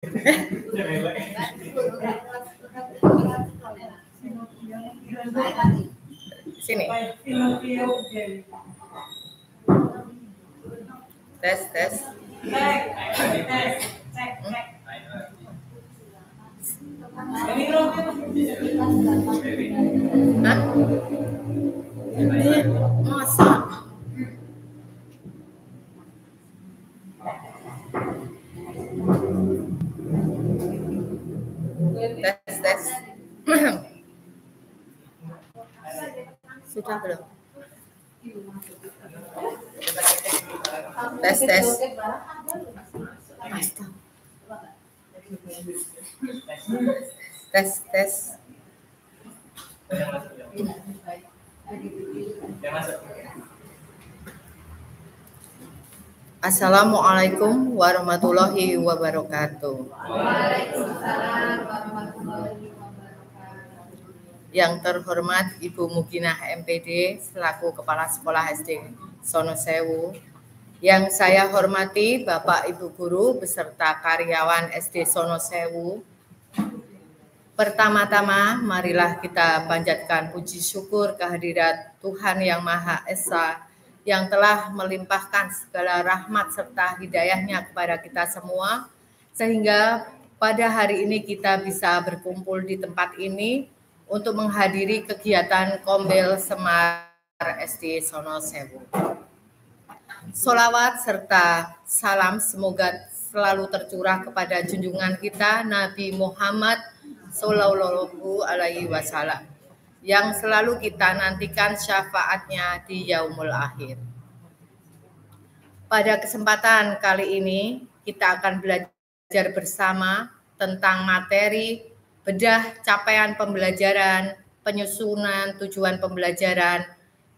Sini. Tes. Masa? Tes. Sudah belum? Tes. Tes. Assalamualaikum warahmatullahi wabarakatuh. Waalaikumsalam warahmatullahi wabarakatuh. Yang terhormat Ibu Muginah MPD selaku Kepala Sekolah SD Sono Sewu. Yang saya hormati Bapak Ibu Guru beserta karyawan SD Sono Sewu. Pertama-tama marilah kita panjatkan puji syukur kehadirat Tuhan Yang Maha Esa yang telah melimpahkan segala rahmat serta hidayahnya kepada kita semua, sehingga pada hari ini kita bisa berkumpul di tempat ini untuk menghadiri kegiatan Kombel Semar SD Sono Sewu. Sholawat serta salam semoga selalu tercurah kepada junjungan kita Nabi Muhammad Sallallahu Alaihi Wasallam yang selalu kita nantikan syafaatnya di yaumul akhir. Pada kesempatan kali ini kita akan belajar bersama tentang materi bedah capaian pembelajaran, penyusunan tujuan pembelajaran,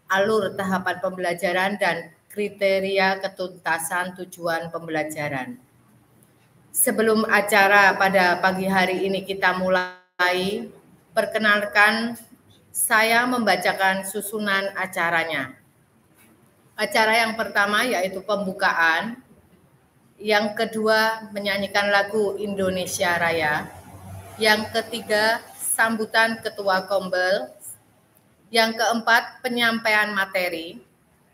alur tahapan pembelajaran, dan kriteria ketuntasan tujuan pembelajaran. Sebelum acara pada pagi hari ini kita mulai, perkenalkan saya membacakan susunan acaranya. Acara yang pertama yaitu pembukaan, yang kedua menyanyikan lagu Indonesia Raya, yang ketiga sambutan Ketua Kombel, yang keempat penyampaian materi,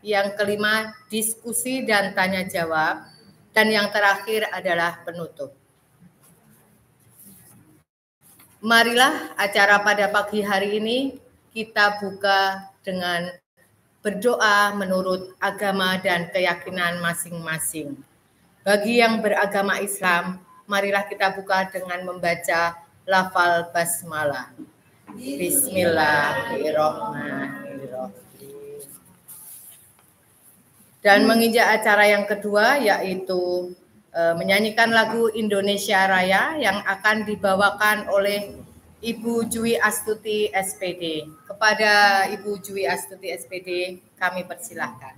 yang kelima diskusi dan tanya jawab, dan yang terakhir adalah penutup. Marilah acara pada pagi hari ini kita buka dengan berdoa menurut agama dan keyakinan masing-masing. Bagi yang beragama Islam, marilah kita buka dengan membaca lafal basmalah. Bismillahirrahmanirrahim. Dan menginjak acara yang kedua yaitu menyanyikan lagu Indonesia Raya yang akan dibawakan oleh Ibu Jui Astuti SPD. Kepada Ibu Jui Astuti SPD kami persilahkan.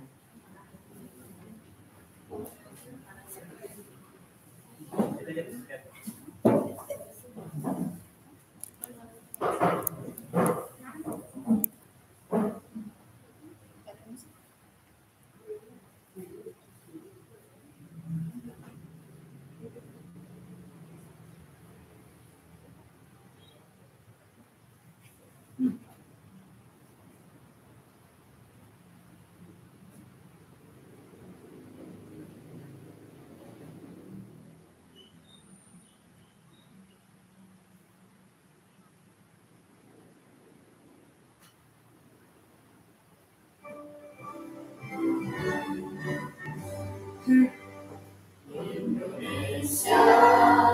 Indonesia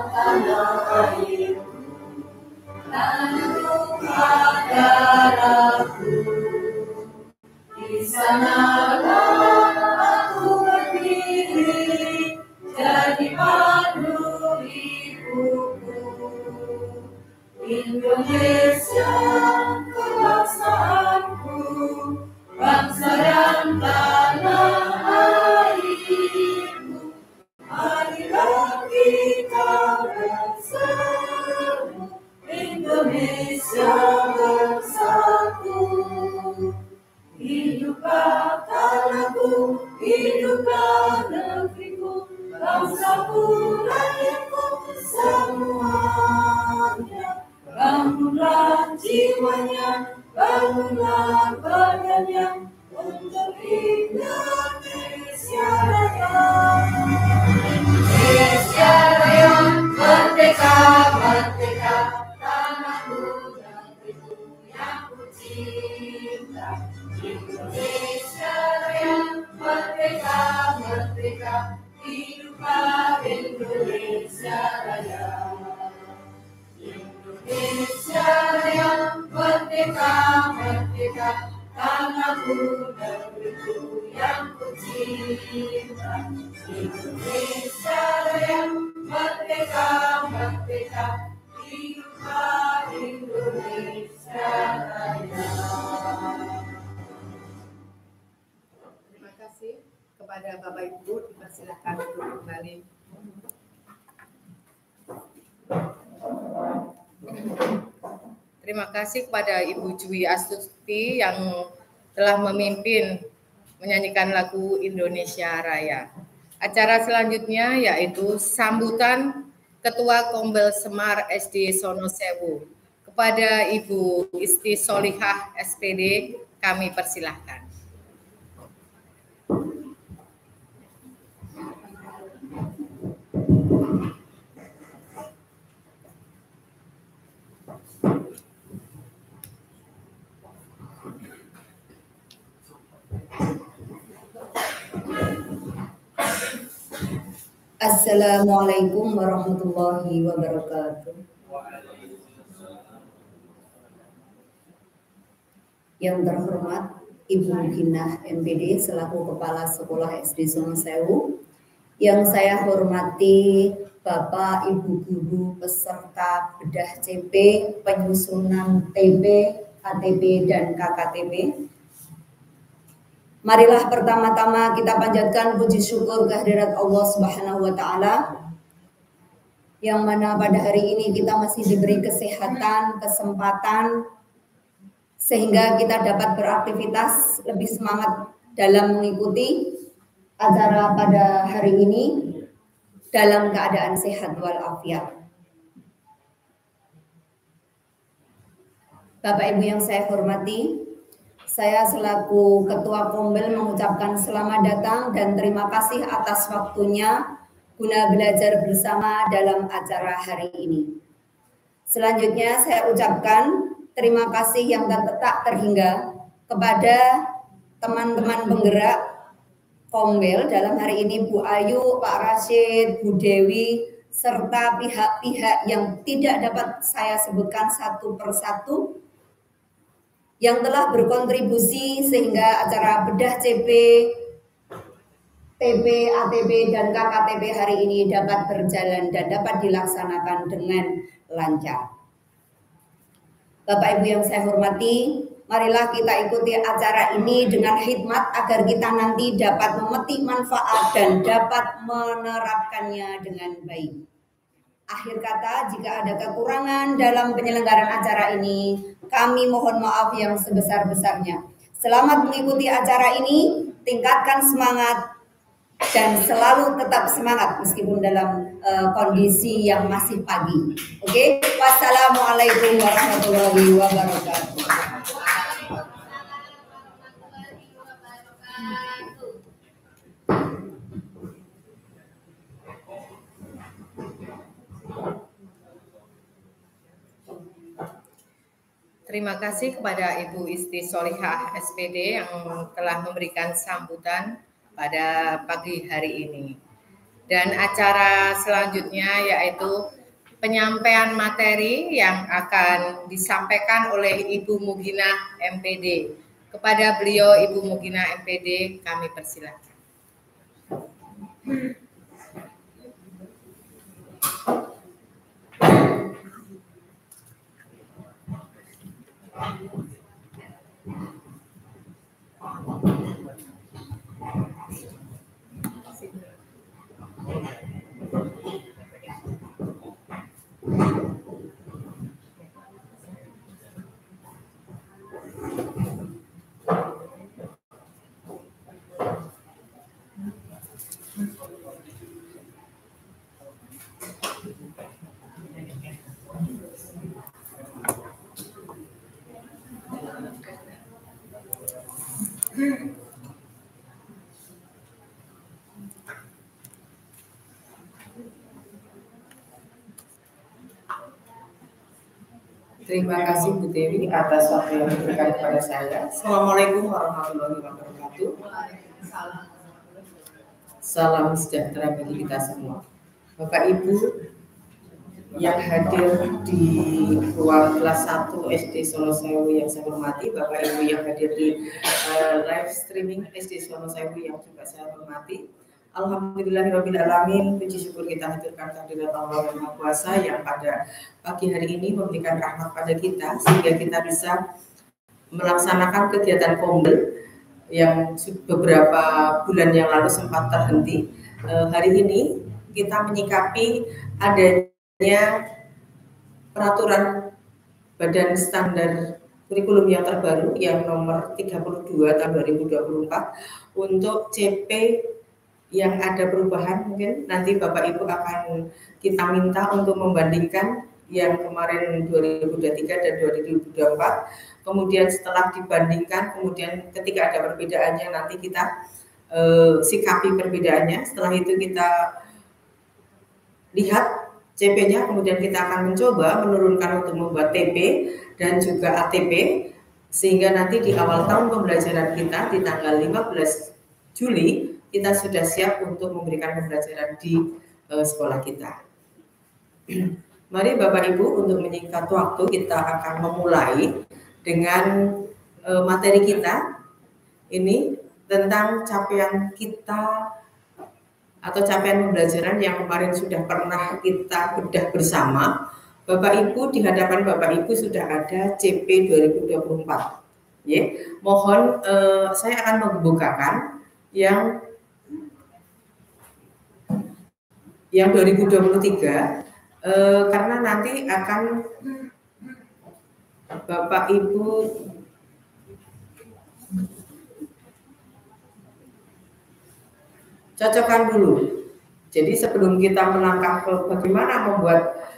tanah airku, tanah darahku, di sanalah aku berdiri, jadi pandu ibuku. Indonesia kebangsaanku, bangsa dan tanah airku. Marilah kita bersatu, Indonesia bersatu. Hiduplah tanahku, hiduplah negeriku, bangsaku, rakyatku, badannya, bangunlah badannya untuk Indonesia Raya. Indonesia Raya, merdeka, merdeka, tanahku negeriku yang ku cinta. Indonesia Raya, merdeka, merdeka, hiduplah Indonesia Raya. Indonesia Raya, merdeka, merdeka, tanahku negeriku yang ku cinta. Indonesia Raya, merdeka, merdeka, hiduplah Indonesia Raya. Terima kasih kepada Bapak Ibu, dipersilakan untuk kembali. Terima kasih kepada Ibu Jui Astuti yang telah memimpin menyanyikan lagu Indonesia Raya. Acara selanjutnya yaitu sambutan Ketua Kombel Semar SD Sonosewu. Kepada Ibu Isti Solihah SPD, kami persilahkan. Assalamualaikum warahmatullahi wabarakatuh. Yang terhormat Ibu Muginah MPD selaku Kepala Sekolah SD Sonosewu, yang saya hormati Bapak Ibu Guru peserta bedah CP, penyusunan TP, ATP dan KKTP. Marilah pertama-tama kita panjatkan puji syukur kehadirat Allah Subhanahu wa Ta'ala, yang mana pada hari ini kita masih diberi kesehatan, kesempatan, sehingga kita dapat beraktivitas lebih semangat dalam mengikuti acara pada hari ini dalam keadaan sehat walafiat. Bapak Ibu yang saya hormati, saya selaku Ketua Kombel mengucapkan selamat datang dan terima kasih atas waktunya guna belajar bersama dalam acara hari ini. Selanjutnya saya ucapkan terima kasih yang tak terhingga kepada teman-teman penggerak Kombel dalam hari ini, Bu Ayu, Pak Rashid, Bu Dewi, serta pihak-pihak yang tidak dapat saya sebutkan satu persatu, yang telah berkontribusi sehingga acara bedah CP, TP, ATP, dan KKTP hari ini dapat berjalan dan dapat dilaksanakan dengan lancar. Bapak Ibu yang saya hormati, marilah kita ikuti acara ini dengan hikmat agar kita nanti dapat memetik manfaat dan dapat menerapkannya dengan baik. Akhir kata, jika ada kekurangan dalam penyelenggaraan acara ini, kami mohon maaf yang sebesar-besarnya. Selamat mengikuti acara ini, tingkatkan semangat, dan selalu tetap semangat meskipun dalam kondisi yang masih pagi. Oke, wassalamualaikum warahmatullahi wabarakatuh. Terima kasih kepada Ibu Isti Solihah SPD yang telah memberikan sambutan pada pagi hari ini. Dan acara selanjutnya yaitu penyampaian materi yang akan disampaikan oleh Ibu Muginah MPD. Kepada beliau Ibu Muginah MPD kami persilakan. Terima kasih Bu Dewi atas waktu yang diberikan kepada saya. Assalamualaikum warahmatullahi wabarakatuh. Salam sejahtera bagi kita semua. Bapak Ibu yang hadir di ruang kelas 1 SD Solo Sewu yang saya hormati, Bapak Ibu yang hadir di live streaming SD Solo Sewu yang juga saya hormati. Alhamdulillahirrahmanirrahim, puji syukur kita haturkan kehadirat Allah yang Maha Kuasa yang pada pagi hari ini memberikan rahmat pada kita sehingga kita bisa melaksanakan kegiatan kombel yang beberapa bulan yang lalu sempat terhenti. Hari ini kita menyikapi adanya peraturan Badan Standar Kurikulum yang terbaru yang nomor 32 tahun 2024 untuk CP yang ada perubahan. Mungkin nanti Bapak Ibu akan kita minta untuk membandingkan yang kemarin 2023 dan 2024. Kemudian setelah dibandingkan, kemudian ketika ada perbedaannya nanti kita sikapi perbedaannya. Setelah itu kita lihat CP-nya, kemudian kita akan mencoba menurunkan untuk membuat TP dan juga ATP sehingga nanti di awal tahun pembelajaran kita di tanggal 15 Juli kita sudah siap untuk memberikan pembelajaran di sekolah kita. Mari Bapak Ibu, untuk menyingkat waktu kita akan memulai dengan materi kita ini tentang capaian kita atau capaian pembelajaran yang kemarin sudah pernah kita bedah bersama. Bapak Ibu, di hadapan Bapak Ibu sudah ada CP 2024. Ya, mohon saya akan membukakan yang 2023 karena nanti akan Bapak Ibu cocokkan dulu. Jadi sebelum kita melangkah ke bagaimana membuat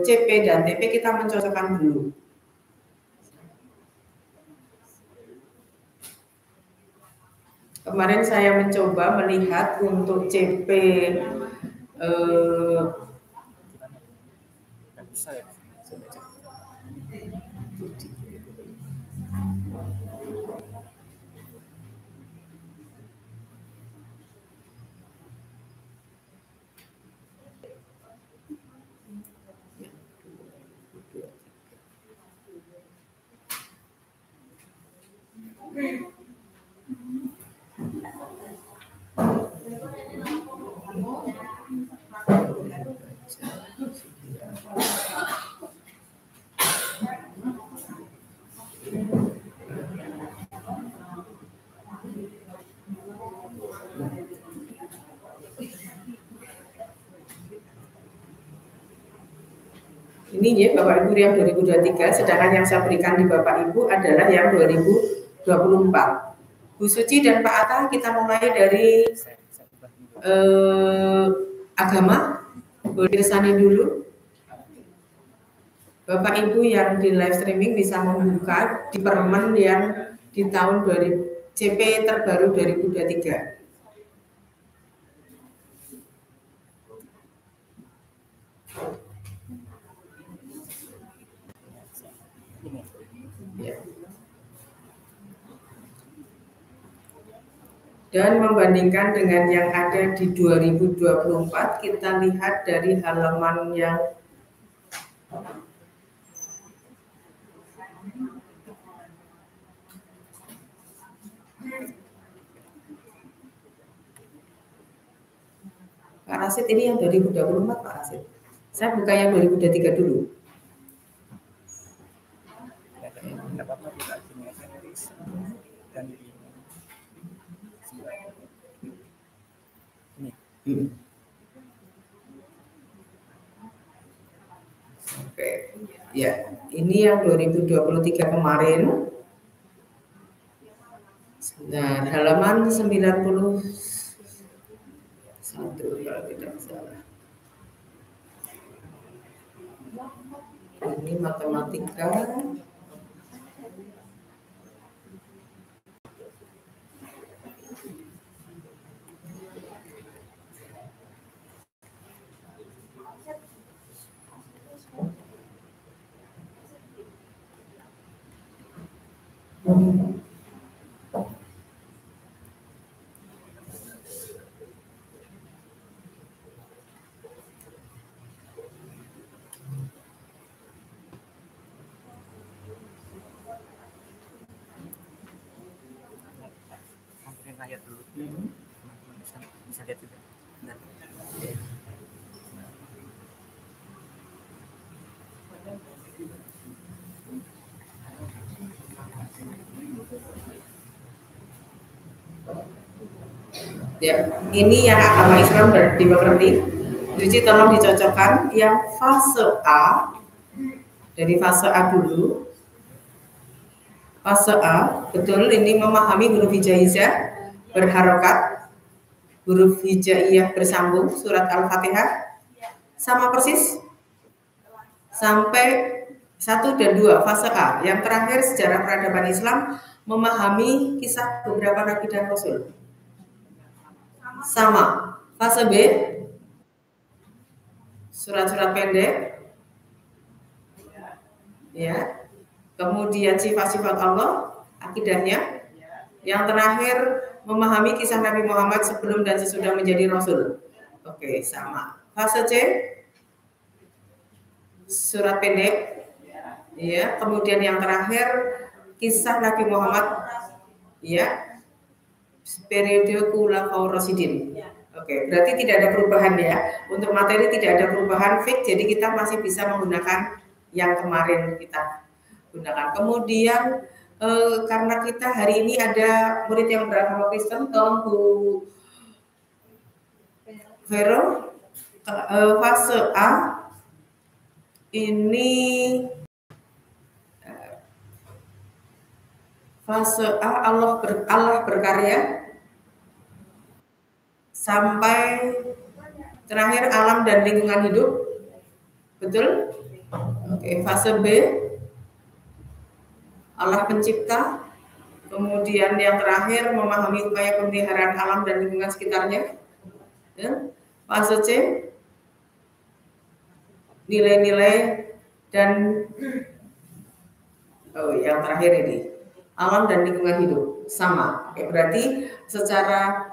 CP dan TP, kita mencocokkan dulu. Kemarin saya mencoba melihat untuk CP ini ya Bapak Ibu yang 2023, sedangkan yang saya berikan di Bapak Ibu adalah yang 2024. Bu Suci dan Pak Atta, kita mulai dari agama. Boleh Kirsani dulu. Bapak Ibu yang di live streaming bisa membuka di permen yang di tahun 2000 CP terbaru 2023. Ya. Dan membandingkan dengan yang ada di 2024, kita lihat dari halaman yang Pak Rasid, ini yang 2024 Pak Rasid. Saya buka yang 2023 dulu. Oke, ya, ini yang 2023 kemarin. Nah, halaman 91 kalau tidak salah. Ini matematika. Lihat dulu, bisa lihat juga. Ya, ini yang agama Islam dimengerti. Jadi tolong dicocokkan yang fase A. Dari fase A dulu. Fase A, betul ini memahami huruf hijaiyah berharokat, huruf hijaiyah bersambung, surat Al-Fatihah, sama persis sampai 1 dan 2 fase A. Yang terakhir sejarah peradaban Islam, memahami kisah beberapa nabi dan rasul. Sama. Fase B, surat-surat pendek, ya. Kemudian sifat-sifat Allah, akidahnya. Yang terakhir memahami kisah Nabi Muhammad sebelum dan sesudah menjadi Rasul. Oke, sama. Fase C, surat pendek, ya. Kemudian yang terakhir kisah Nabi Muhammad, ya. Periode Khulafaur Rasyidin. Oke, berarti tidak ada perubahan ya. Untuk materi tidak ada perubahan fix, jadi kita masih bisa menggunakan yang kemarin kita gunakan. Kemudian karena kita hari ini ada murid yang beragama Kristen, tolong Bu Vero, fase A ini fase A Allah berkarya sampai terakhir alam dan lingkungan hidup, betul? Oke, fase B Allah pencipta, kemudian yang terakhir memahami upaya pemeliharaan alam dan lingkungan sekitarnya. Ya. Fase C nilai-nilai dan yang terakhir ini alam dan lingkungan hidup sama. Oke, berarti secara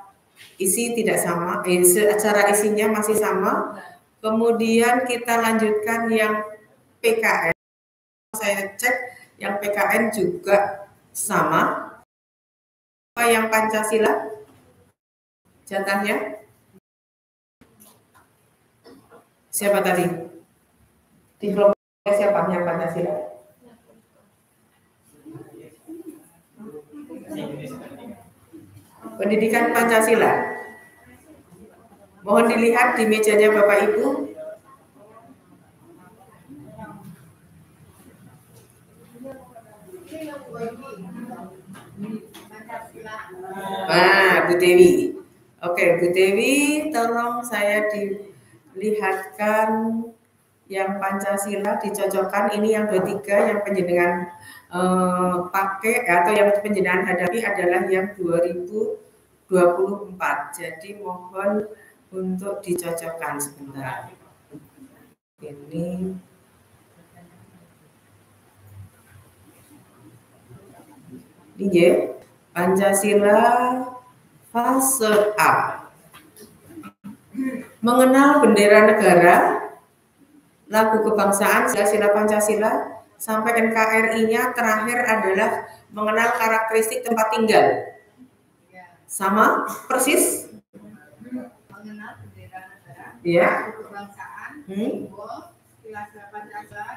isi tidak sama, secara isinya masih sama. Kemudian kita lanjutkan yang PKN. Saya cek yang PKN juga sama. Apa yang Pancasila? Jatahnya? Siapa tadi? Di kelompok siapa yang Pancasila? Pendidikan Pancasila. Mohon dilihat di mejanya Bapak Ibu. Bu Dewi. Oke, Bu Dewi, tolong saya dilihatkan yang Pancasila dicocokkan. Ini yang 23 yang penjenengan pakai atau yang penjenengan hadapi adalah yang 2024. Jadi mohon untuk dicocokkan sebentar. Ini ya, Pancasila fase A. Mengenal bendera negara, lagu kebangsaan, sila Pancasila, sampai NKRI-nya terakhir adalah mengenal karakteristik tempat tinggal. Sama persis? Mengenal bendera negara, ya. Lagu kebangsaan, simbol, sila Pancasila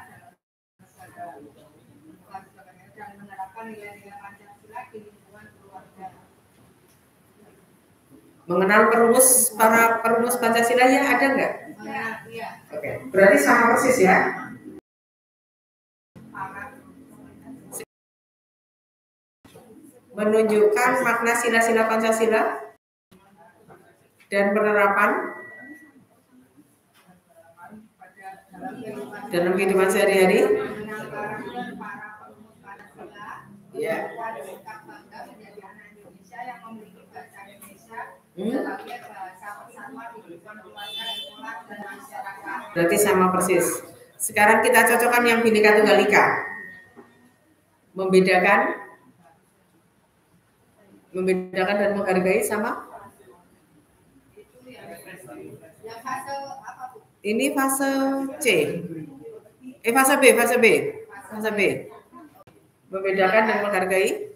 dan menerapkan nilai-nilai Pancasila di lingkungan keluarga. Mengenal para perumus Pancasila ya ada nggak? Iya. Oke, berarti sama persis ya. Menunjukkan makna sila-sila Pancasila dan penerapan dalam kehidupan sehari-hari. Ya. Berarti sama persis. Sekarang kita cocokkan yang Bhinneka Tunggal Ika. Membedakan Membedakan dan menghargai sama? Ini fase C. Fase B. Membedakan dan menghargai?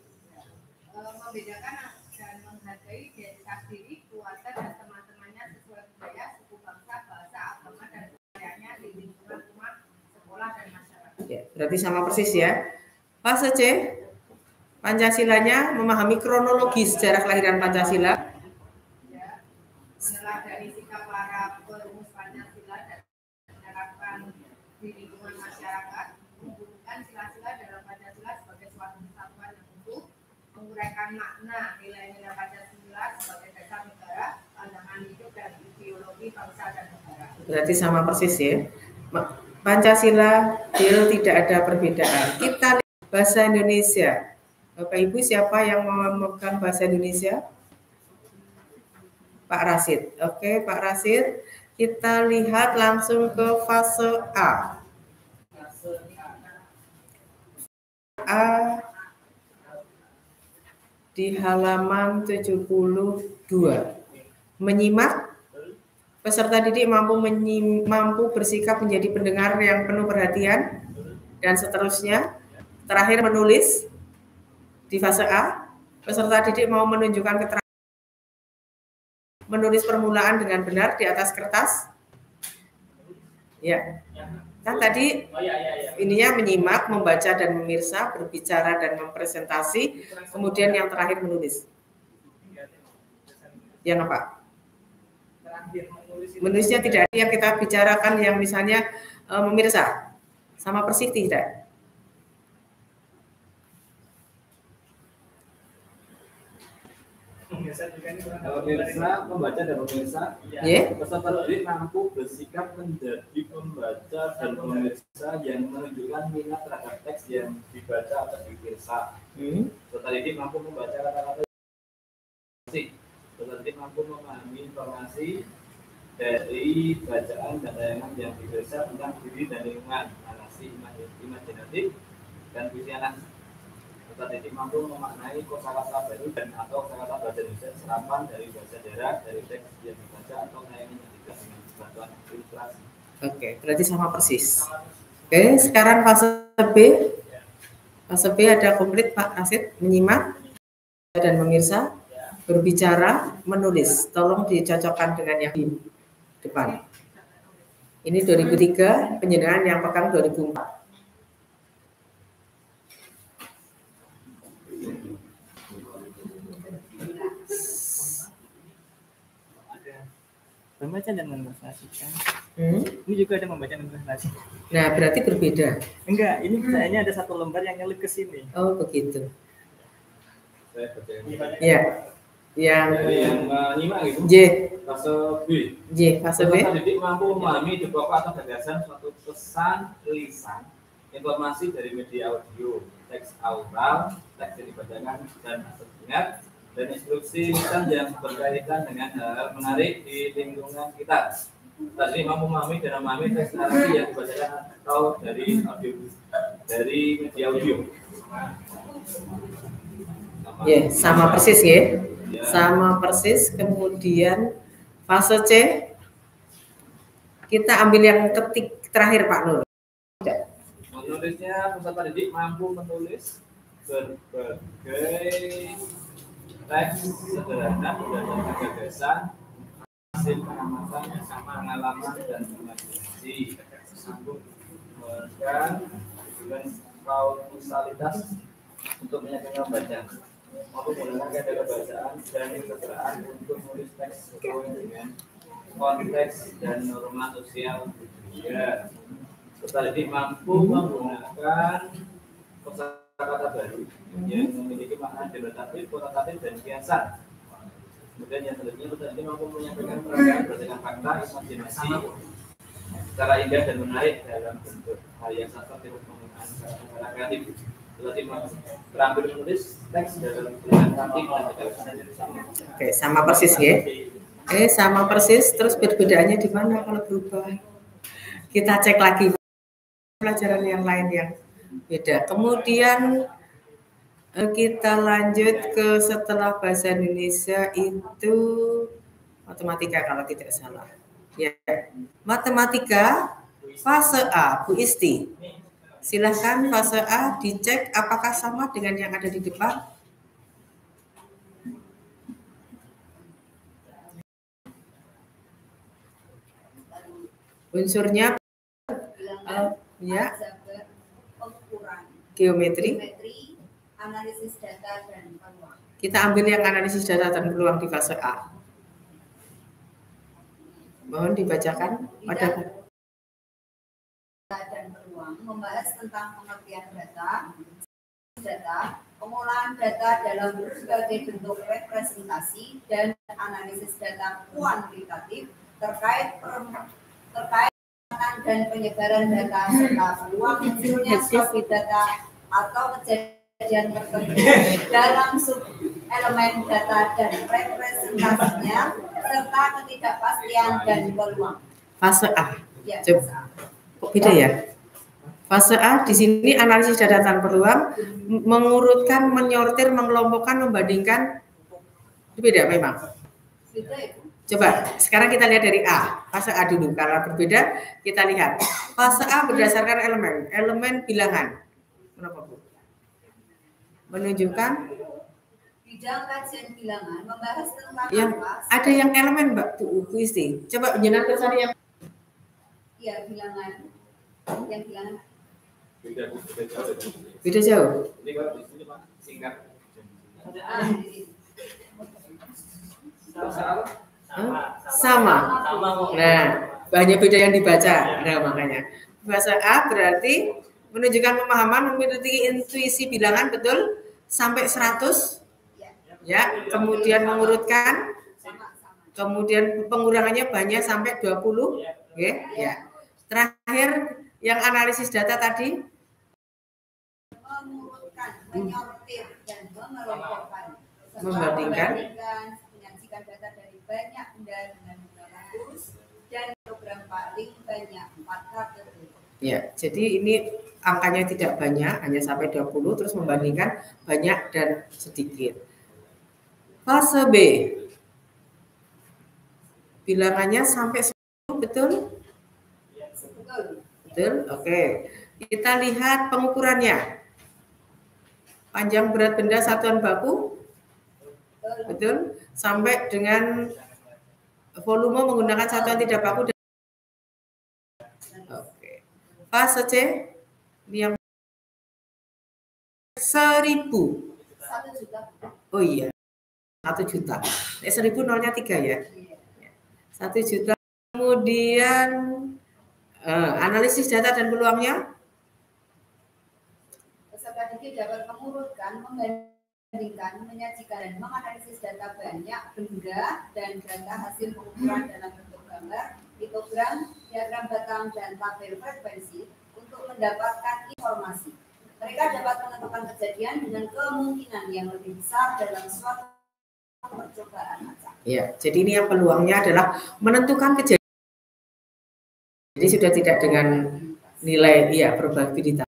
Membedakan dan menghargai identitas diri, keluarga dan teman-temannya sesuai budaya, suku bangsa, bahasa, agama dan budayanya di lingkungan rumah, sekolah dan masyarakat. Ya, berarti sama persis ya. Fase C, Pancasilanya memahami kronologi sejarah kelahiran Pancasila. Ya, meneladani sikap para perumus Pancasila dan menerapkan di lingkungan masyarakat, menghubungkan sila-sila dalam Pancasila sebagai suatu kesatuan yang utuh, menguraikan makna nilai-nilai Pancasila sebagai dasar negara, pandangan hidup dan ideologi bangsa dan negara. Berarti sama persis ya. Pancasila, tidak ada perbedaan. Kita lihat bahasa Indonesia. Bapak Ibu, siapa yang memegang bahasa Indonesia? Pak Rasid. Oke, Pak Rasid. Kita lihat langsung ke fase A. A di halaman 72. Menyimak, peserta didik mampu bersikap menjadi pendengar yang penuh perhatian, dan seterusnya. Terakhir menulis. Di fase A, peserta didik mau menunjukkan keterangan, menulis permulaan dengan benar di atas kertas. Ya, kan tadi ininya menyimak, membaca dan memirsa, berbicara dan mempresentasi, kemudian yang terakhir menulis. Yang apa? Menulisnya tidak ada yang kita bicarakan yang misalnya memirsa, sama persis tidak? Pemirsa, membaca dan pemirsa, peserta didik mampu bersikap menjadi pembaca dan pemirsa yang menunjukkan minat terhadap teks yang dibaca atau dimirsa. Peserta didik mampu membaca kata-kata. Peserta didik mampu memahami informasi dari bacaan dan tayangan yang dimirsa tentang diri dan lingkungan, narasi imajinatif dan puisi anak. Peserta didik mampu memaknai kosakata baru dan atau kosakata bahasa Indonesia serapan dari bahasa daerah, dari teks yang dibaca atau tayangan yang dibaca dengan bantuan ilustrasi. Oke, berarti sama persis. Oke, sekarang fase B. Fase B ada komplit Pak Rasid, menyimak dan memirsa, berbicara, menulis. Tolong dicocokkan dengan yang di depan. Ini 2003, penyederhanaan yang pegang 2004. Membaca dan mempresentasikan. Ini juga ada membaca dan mempresentasi. Nah, berarti berbeda. Enggak, ini kayaknya ada satu lembar yang nyelip ke sini. Oh, begitu. Ya. Yang menyimak itu. J. Fase B. Fase B. Peserta didik mampu memahami di pokok atau gagasan suatu pesan tulisan, informasi dari media audio, teks oral, teks yang dibacakan dan ingat, dan instruksi lisan yang berkaitan dengan hal menarik di lingkungan kita. Tadi mampu memahami dan memahami teks narasi yang dibacakan atau dari audio, dari media audio. Sama persis ya. Sama persis. Kemudian fase C, kita ambil yang ketik terakhir Pak Nur. Menulisnya, peserta didik mampu menulis berbagai teks sederhana berdasarkan gagasan, hasil pengamatan sama pengalaman dan imajinasi, mampu memberikan kausalitas untuk meyakinkan pembaca, mampu menggunakan kata bacaan dan keterangan untuk menulis teks sesuai dengan konteks dan norma sosial budaya. Peserta didik mampu menggunakan kosakata baru yang memiliki makna denotatif, konotatif, dan kiasan. Kemudian yang selanjutnya, peserta didik mampu menyampaikan perasaan berdasarkan fakta, imajinasi secara indah dan menarik dalam bentuk karya sastra dengan penggunaan cara kreatif. Peserta didik terampil menulis teks dalam tulisan cantik dan tegak sama. Oke, sama persis ya. Sama persis. Terus perbedaannya di mana kalau berubah? Kita cek lagi pelajaran yang lain yang beda. Kemudian Kita lanjut ke setelah bahasa Indonesia itu matematika kalau tidak salah. Ya, matematika fase A, Bu Isti. Silahkan fase A dicek apakah sama dengan yang ada di depan. Unsurnya ya, geometri, analisis data dan peluang. Kita ambil yang analisis data dan peluang di fase A. Mohon dibacakan pada dan peluang membahas tentang pengertian data, pengolahan data dalam berbagai bentuk representasi dan analisis data kuantitatif terkait dan penyebaran data serta peluang munculnya suatu data atau kejadian tertentu dalam sub elemen data dan representasinya serta ketidakpastian dan peluang. Fase A. Ya, Coba. Kok beda ya? Fase A di sini analisis data dan peluang, mengurutkan, menyortir, mengelompokkan, membandingkan. Itu beda memang. Beda itu. Coba sekarang kita lihat dari A, fase A dulu. Kalau berbeda kita lihat. Fase A berdasarkan elemen bilangan. Kenapa Bu? Menunjukkan Bidang kajian bilangan membahas tentang yang ada yang elemen Mbak Bu Isti. Coba jenengan kesana yang ya bilangan. Yang bilangan beda jauh. Ini kalau di sini Pak singkat. Sama. Nah, banyak beda yang dibaca. Nah, makanya bahasa A berarti menunjukkan pemahaman, memiliki intuisi bilangan betul sampai 100. Ya, kemudian mengurutkan. Kemudian pengurangannya banyak sampai 20. Oke, ya. Terakhir yang analisis data tadi mengurutkan, menyortir dan mengelompokkan, membandingkan, menyajikan data dari banyak benda dengan menggunakan kurus dan program paling banyak 4 kategori. Ya, jadi ini angkanya tidak banyak, hanya sampai 20, terus membandingkan banyak dan sedikit. Fase B, bilangannya sampai 10, betul? Betul, oke. Kita lihat pengukurannya. Panjang berat benda satuan baku, betul? Sampai dengan volume menggunakan satuan tidak baku. Oke. Fase C, yang 1000. 1 juta. Oh iya, 1 juta. 1000 nolnya 3 ya. 1 juta. Kemudian analisis data dan peluangnya. Peserta didik dapat mengurutkan, membandingkan, menyajikan dan menganalisis data banyak benda dan data hasil pengukuran dalam bentuk gambar, hitogram, diagram batang dan tabel frekuensi untuk mendapatkan informasi. Mereka dapat menentukan kejadian dengan kemungkinan yang lebih besar dalam suatu percobaan acak. Ya, jadi ini yang peluangnya adalah menentukan kejadian. Jadi sudah tidak dengan nilai probabilitas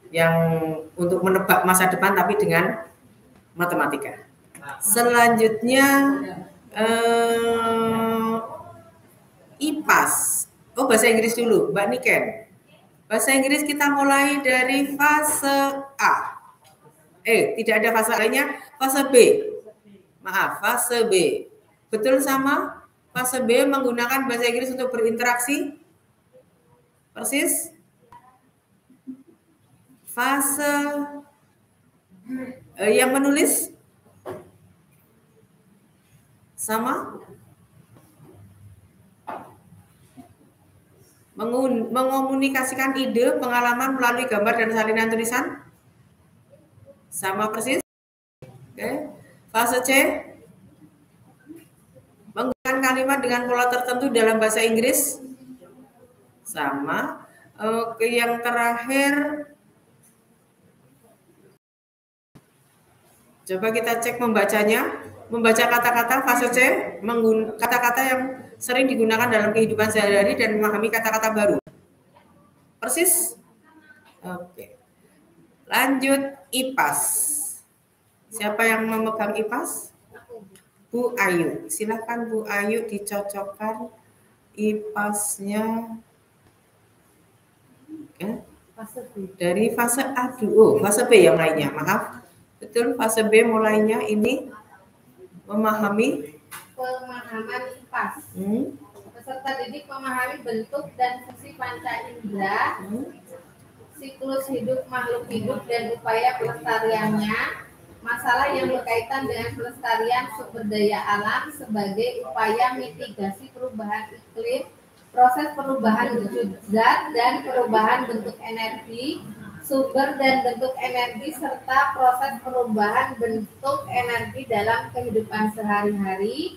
yang untuk menebak masa depan, tapi dengan matematika. Selanjutnya IPAS. Oh, bahasa Inggris dulu, Mbak Niken. Bahasa Inggris kita mulai dari fase A. Tidak ada fase A-nya, fase B. Maaf, fase B. Betul sama? Fase B menggunakan bahasa Inggris untuk berinteraksi. Persis. Fase yang menulis sama. Mengomunikasikan ide, pengalaman melalui gambar dan salinan tulisan. Sama persis. Oke. Fase C, menggunakan kalimat dengan pola tertentu dalam bahasa Inggris. Sama. Oke, yang terakhir, coba kita cek membacanya. Membaca kata-kata fase C, kata-kata yang sering digunakan dalam kehidupan sehari-hari dan memahami kata-kata baru. Persis? Oke. Lanjut IPAS. Siapa yang memegang IPAS? Bu Ayu. Silakan Bu Ayu dicocokkan IPAS-nya dari fase A dulu. Fase B yang lainnya. Maaf. Betul, fase B mulainya ini memahami pemahaman IPAS. Peserta didik memahami bentuk dan fungsi panca indera, siklus hidup makhluk hidup dan upaya pelestariannya, masalah yang berkaitan dengan pelestarian sumber daya alam sebagai upaya mitigasi perubahan iklim, proses perubahan wujud zat dan perubahan bentuk energi, sumber dan bentuk energi serta proses perubahan bentuk energi dalam kehidupan sehari-hari,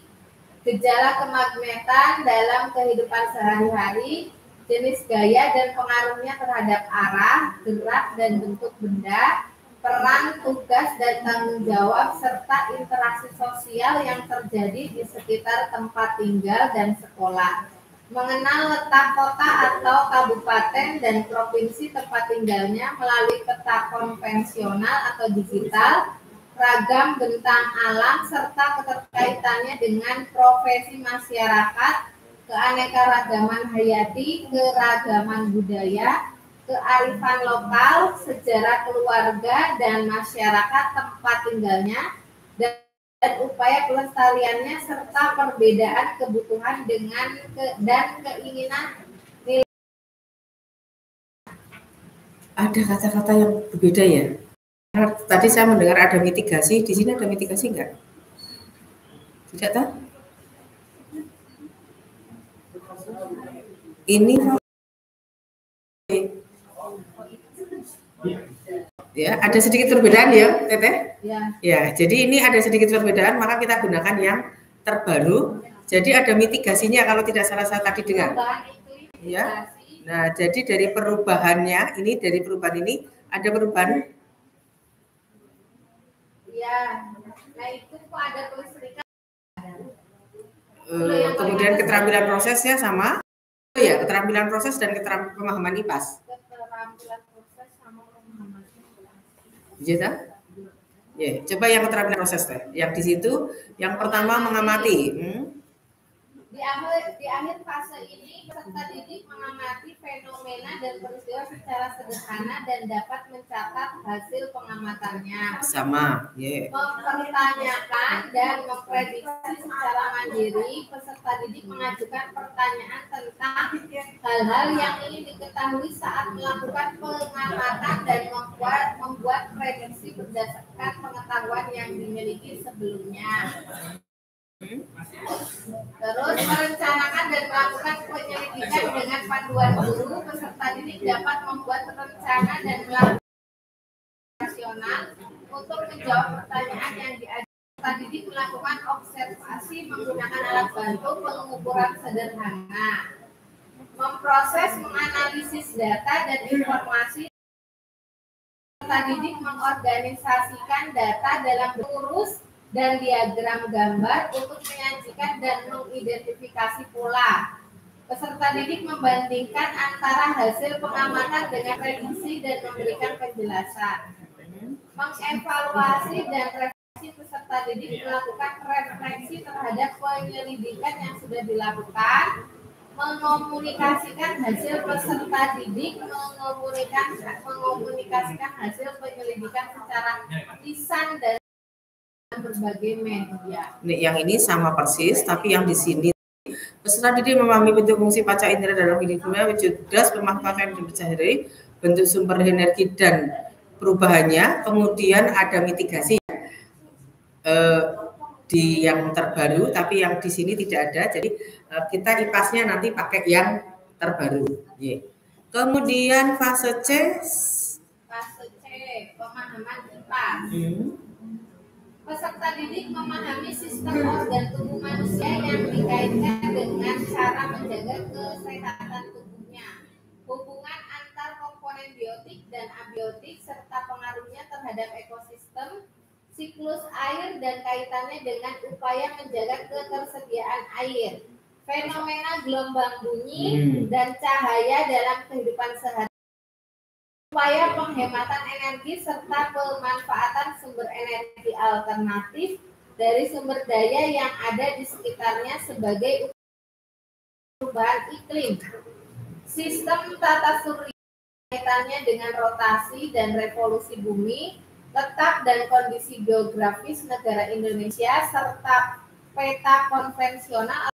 gejala kemagnetan dalam kehidupan sehari-hari, jenis gaya dan pengaruhnya terhadap arah, gerak, dan bentuk benda, peran, tugas, dan tanggung jawab, serta interaksi sosial yang terjadi di sekitar tempat tinggal dan sekolah. Mengenal letak kota atau kabupaten dan provinsi tempat tinggalnya melalui peta konvensional atau digital, ragam bentang alam, serta keterkaitannya dengan profesi masyarakat, keanekaragaman hayati, keragaman budaya, kearifan lokal, sejarah keluarga dan masyarakat tempat tinggalnya, dan upaya pelestariannya serta perbedaan kebutuhan dan keinginan. Ada kata-kata yang berbeda ya. Tadi saya mendengar ada mitigasi, di sini ada mitigasi enggak? Tidak tahu? Ini ya, ada sedikit perbedaan ya, Teteh? Ya, jadi ini ada sedikit perbedaan, maka kita gunakan yang terbaru. Jadi ada mitigasinya kalau tidak salah saya tadi dengar. Ya. Nah, jadi dari perubahannya ini, dari perubahan ini ada perubahan. Ya, nah itu kok ada kelistrikan. Kemudian keterampilan prosesnya sama. Oh ya, keterampilan proses dan keterampilan pemahaman IPAS. Keterampilan proses sama pemahaman IPAS. Iya, ya, coba yang keterampilan proses teh. Yang di situ yang pertama mengamati. Di akhir fase ini peserta didik mengamati fenomena dan peristiwa secara sederhana dan dapat mencatat hasil pengamatannya. Sama, Mempertanyakan dan memprediksi secara mandiri, peserta didik mengajukan pertanyaan tentang hal-hal yang ingin diketahui saat melakukan pengamatan dan membuat prediksi berdasarkan pengetahuan yang dimiliki sebelumnya. Terus merencanakan dan melakukan penyelidikan dengan panduan guru, peserta didik dapat membuat rencana dan melakukan rasional untuk menjawab pertanyaan yang diajukan. Peserta didik melakukan observasi menggunakan alat bantu pengukuran sederhana, memproses, menganalisis data dan informasi. Peserta didik mengorganisasikan data dalam urus dan diagram gambar untuk menyajikan dan mengidentifikasi pola. Peserta didik membandingkan antara hasil pengamatan dengan prediksi dan memberikan penjelasan. Mengevaluasi dan refleksi, peserta didik melakukan refleksi terhadap penyelidikan yang sudah dilakukan, mengomunikasikan hasil peserta didik, mengomunikasikan hasil penyelidikan secara lisan dan berbagai media. Yang ini sama persis, tapi yang di sini peserta didik memahami bentuk fungsi panca indera dalam hidupnya, wujud das, pemanfaatan hidup sehari, bentuk sumber energi dan perubahannya. Kemudian ada mitigasi di yang terbaru, tapi yang di sini tidak ada. Jadi kita IPAS-nya nanti pakai yang terbaru. Kemudian fase C. Fase C, pemahaman IPAS. Peserta didik memahami sistem organ tubuh manusia yang dikaitkan dengan cara menjaga kesehatan tubuhnya, hubungan antar komponen biotik dan abiotik serta pengaruhnya terhadap ekosistem, siklus air dan kaitannya dengan upaya menjaga ketersediaan air, fenomena gelombang bunyi dan cahaya dalam kehidupan sehari-hari. upaya penghematan energi serta pemanfaatan sumber energi alternatif dari sumber daya yang ada di sekitarnya sebagai perubahan iklim. Sistem tata surya kaitannya dengan rotasi dan revolusi bumi, letak dan kondisi geografis negara Indonesia, serta peta konvensional,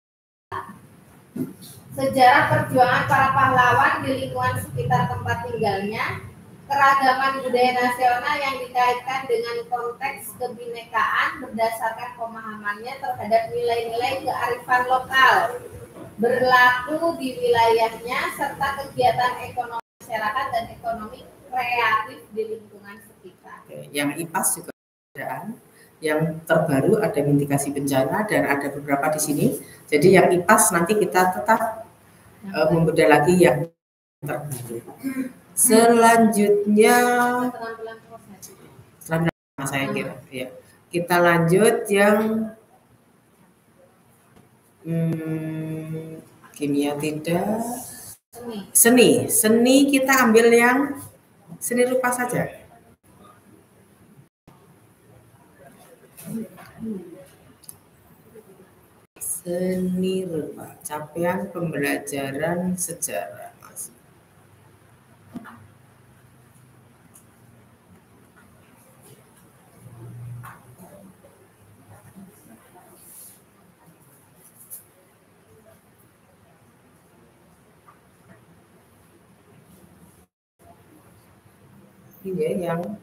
sejarah perjuangan para pahlawan di lingkungan sekitar tempat tinggalnya, keragaman budaya nasional yang dikaitkan dengan konteks kebinekaan berdasarkan pemahamannya terhadap nilai-nilai kearifan lokal berlaku di wilayahnya, serta kegiatan ekonomi masyarakat dan ekonomi kreatif di lingkungan sekitar. Yang IPAS juga perbedaan. Yang terbaru ada mitigasi bencana dan ada beberapa di sini. Jadi yang IPAS nanti kita tetap membedah lagi yang terbaru. Selanjutnya, saya kira, ya. Kita lanjut yang kimia tidak, seni. Seni kita ambil yang seni rupa saja. Seni rupa, capaian pembelajaran sejarah. Ini yang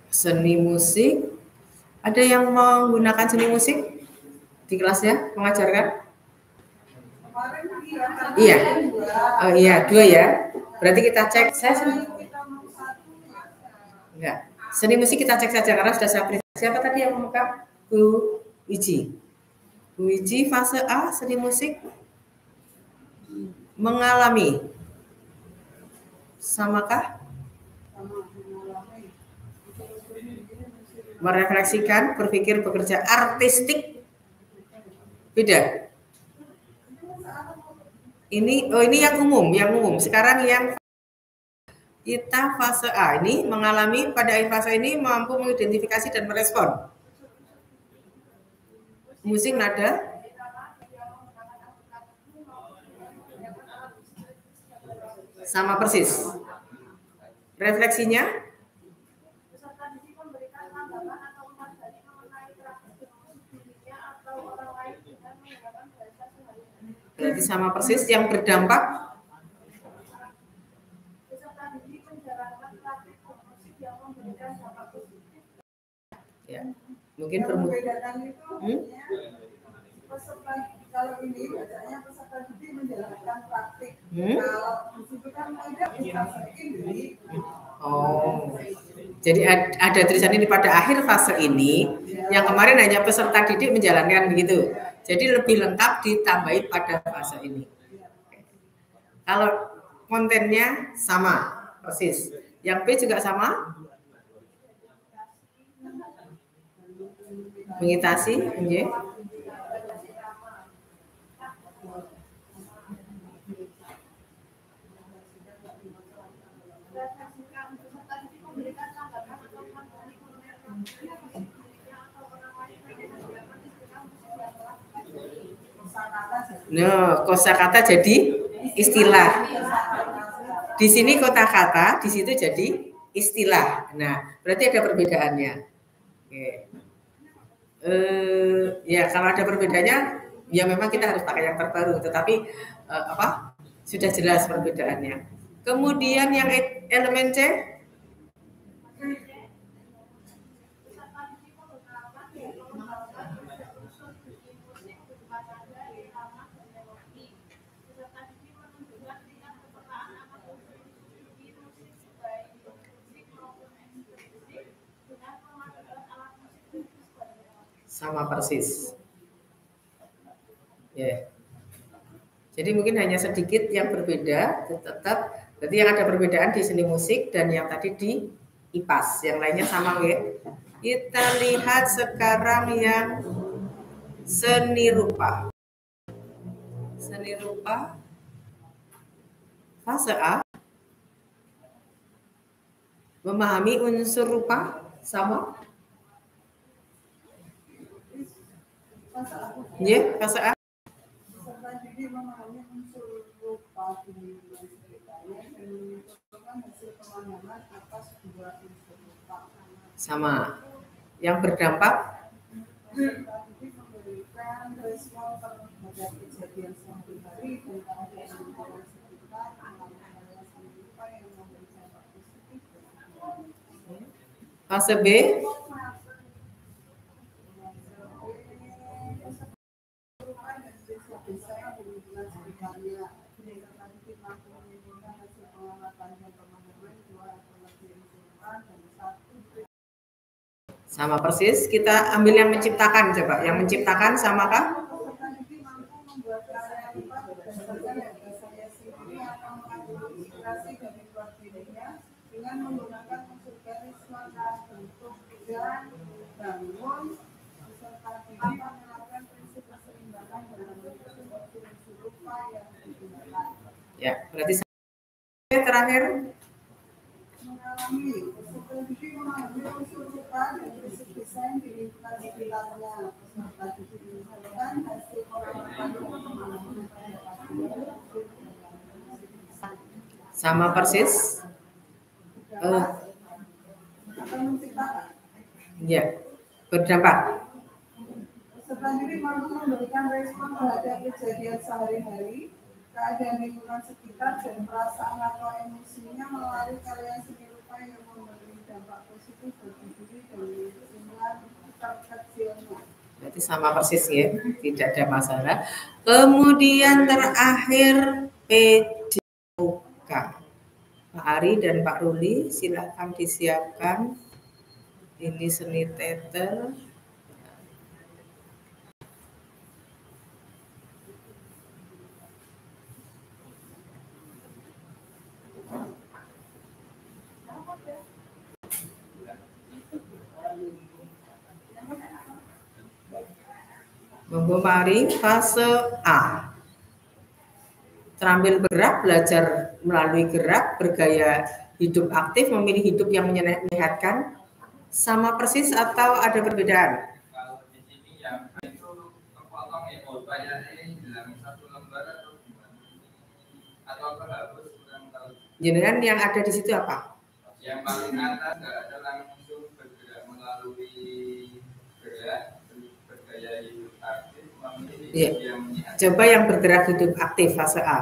seni musik. Ada yang menggunakan seni musik di kelasnya, mengajarkan? Iya. Oh iya, 2 ya. Berarti kita cek. Enggak. Seni musik kita cek saja karena sudah saya periksa. Siapa tadi yang membuka? Bu Wiji. Bu Wiji fase A seni musik mengalami. Samakah? Merefleksikan, berpikir, bekerja, artistik, beda. Ini yang umum. Sekarang yang kita fase A ini mengalami, pada fase ini mampu mengidentifikasi dan merespon musik, nada, sama persis. Refleksinya berarti sama persis. Yang berdampak ya, mungkin perbedaan itu kalau ini bacanya peserta didik menjalankan praktik. Kalau di situ kan ada fase ini. Oh, jadi ada tulisan ini pada akhir fase ini. Yang kemarin hanya peserta didik menjalankan begitu. Jadi lebih lengkap ditambahin pada fase ini. Kalau kontennya sama persis. Yang B juga sama. Mengitasi, okay. No, kosakata jadi istilah. Di sini kata-kata, di situ jadi istilah. Nah, berarti ada perbedaannya. Oke. Ya, kalau ada perbedaannya, ya memang kita harus pakai yang terbaru. Tetapi sudah jelas perbedaannya. Kemudian yang elemen C. Sama persis. Ya. Jadi mungkin hanya sedikit yang berbeda, tetap berarti yang ada perbedaan di seni musik dan yang tadi di IPAS, yang lainnya sama ya. Kita lihat sekarang yang seni rupa. Seni rupa Fase A, memahami unsur rupa sama. Ya, fase A. Peserta didik memahami unsur rupa di sekitarnya dan menentukan hasil pemahaman atas dua unsur rupa Sama. Yang berdampak. Peserta didik memberikan respon terhadap kejadian sehari-hari dan keadaan lingkungan sekitar melalui alasan rupa yang memberi dampak positif. Fase B, desa yang di lingkungan sekitarnya. Peserta didik mampu menimbulkan hasil pengamatan dan pemahaman dua atau lebih unsur rupa dan satu. sama persis. Kita ambil yang menciptakan coba. Yang menciptakan sama kah? Peserta didik mampu membuat karya rupa berdasarkan gagasannya sendiri atau mengandung inspirasi dari luar dirinya dengan menggunakan unsur garis warna bentuk dan bangun. Peserta didik menerapkan prinsip keseimbangan dalam unsur rupa yang digunakan. Ya, berarti terakhir. Mengalami peserta didik memahami unsur rupa dan prinsip desain di lingkungan sekitarnya. Peserta didik mengumpulkan hasil pengamatan dan pemahaman Sama persis. akan menciptakan. Ya, berdampak. Peserta didik mampu memberikan respon terhadap kejadian sehari-hari, keadaan lingkungan sekitar dan perasaan atau emosinya melalui karya seni rupa yang memberi dampak positif bagi diri dan lingkungan terkecilnya. Berarti sama persis ya, tidak ada masalah. Kemudian terakhir PJOK. Pak Ari dan Pak Ruli silakan disiapkan. Ini seni teater. Monggo mari fase A. Terampil bergerak, belajar melalui gerak, bergaya hidup aktif, memilih hidup yang menyehatkan. Sama persis atau ada perbedaan? Kalau di sini yang itu kepotong ya, bayarnya hilang satu lembar atau gimana? Atau terhapus kurang tahu. Jenengan yang ada di situ apa? Yang paling atas nggak ada langsung bergerak melalui gerak bergaya hidup aktif memilih Iya. hidup yang menyehatkan. Coba yang bergerak hidup aktif fase A.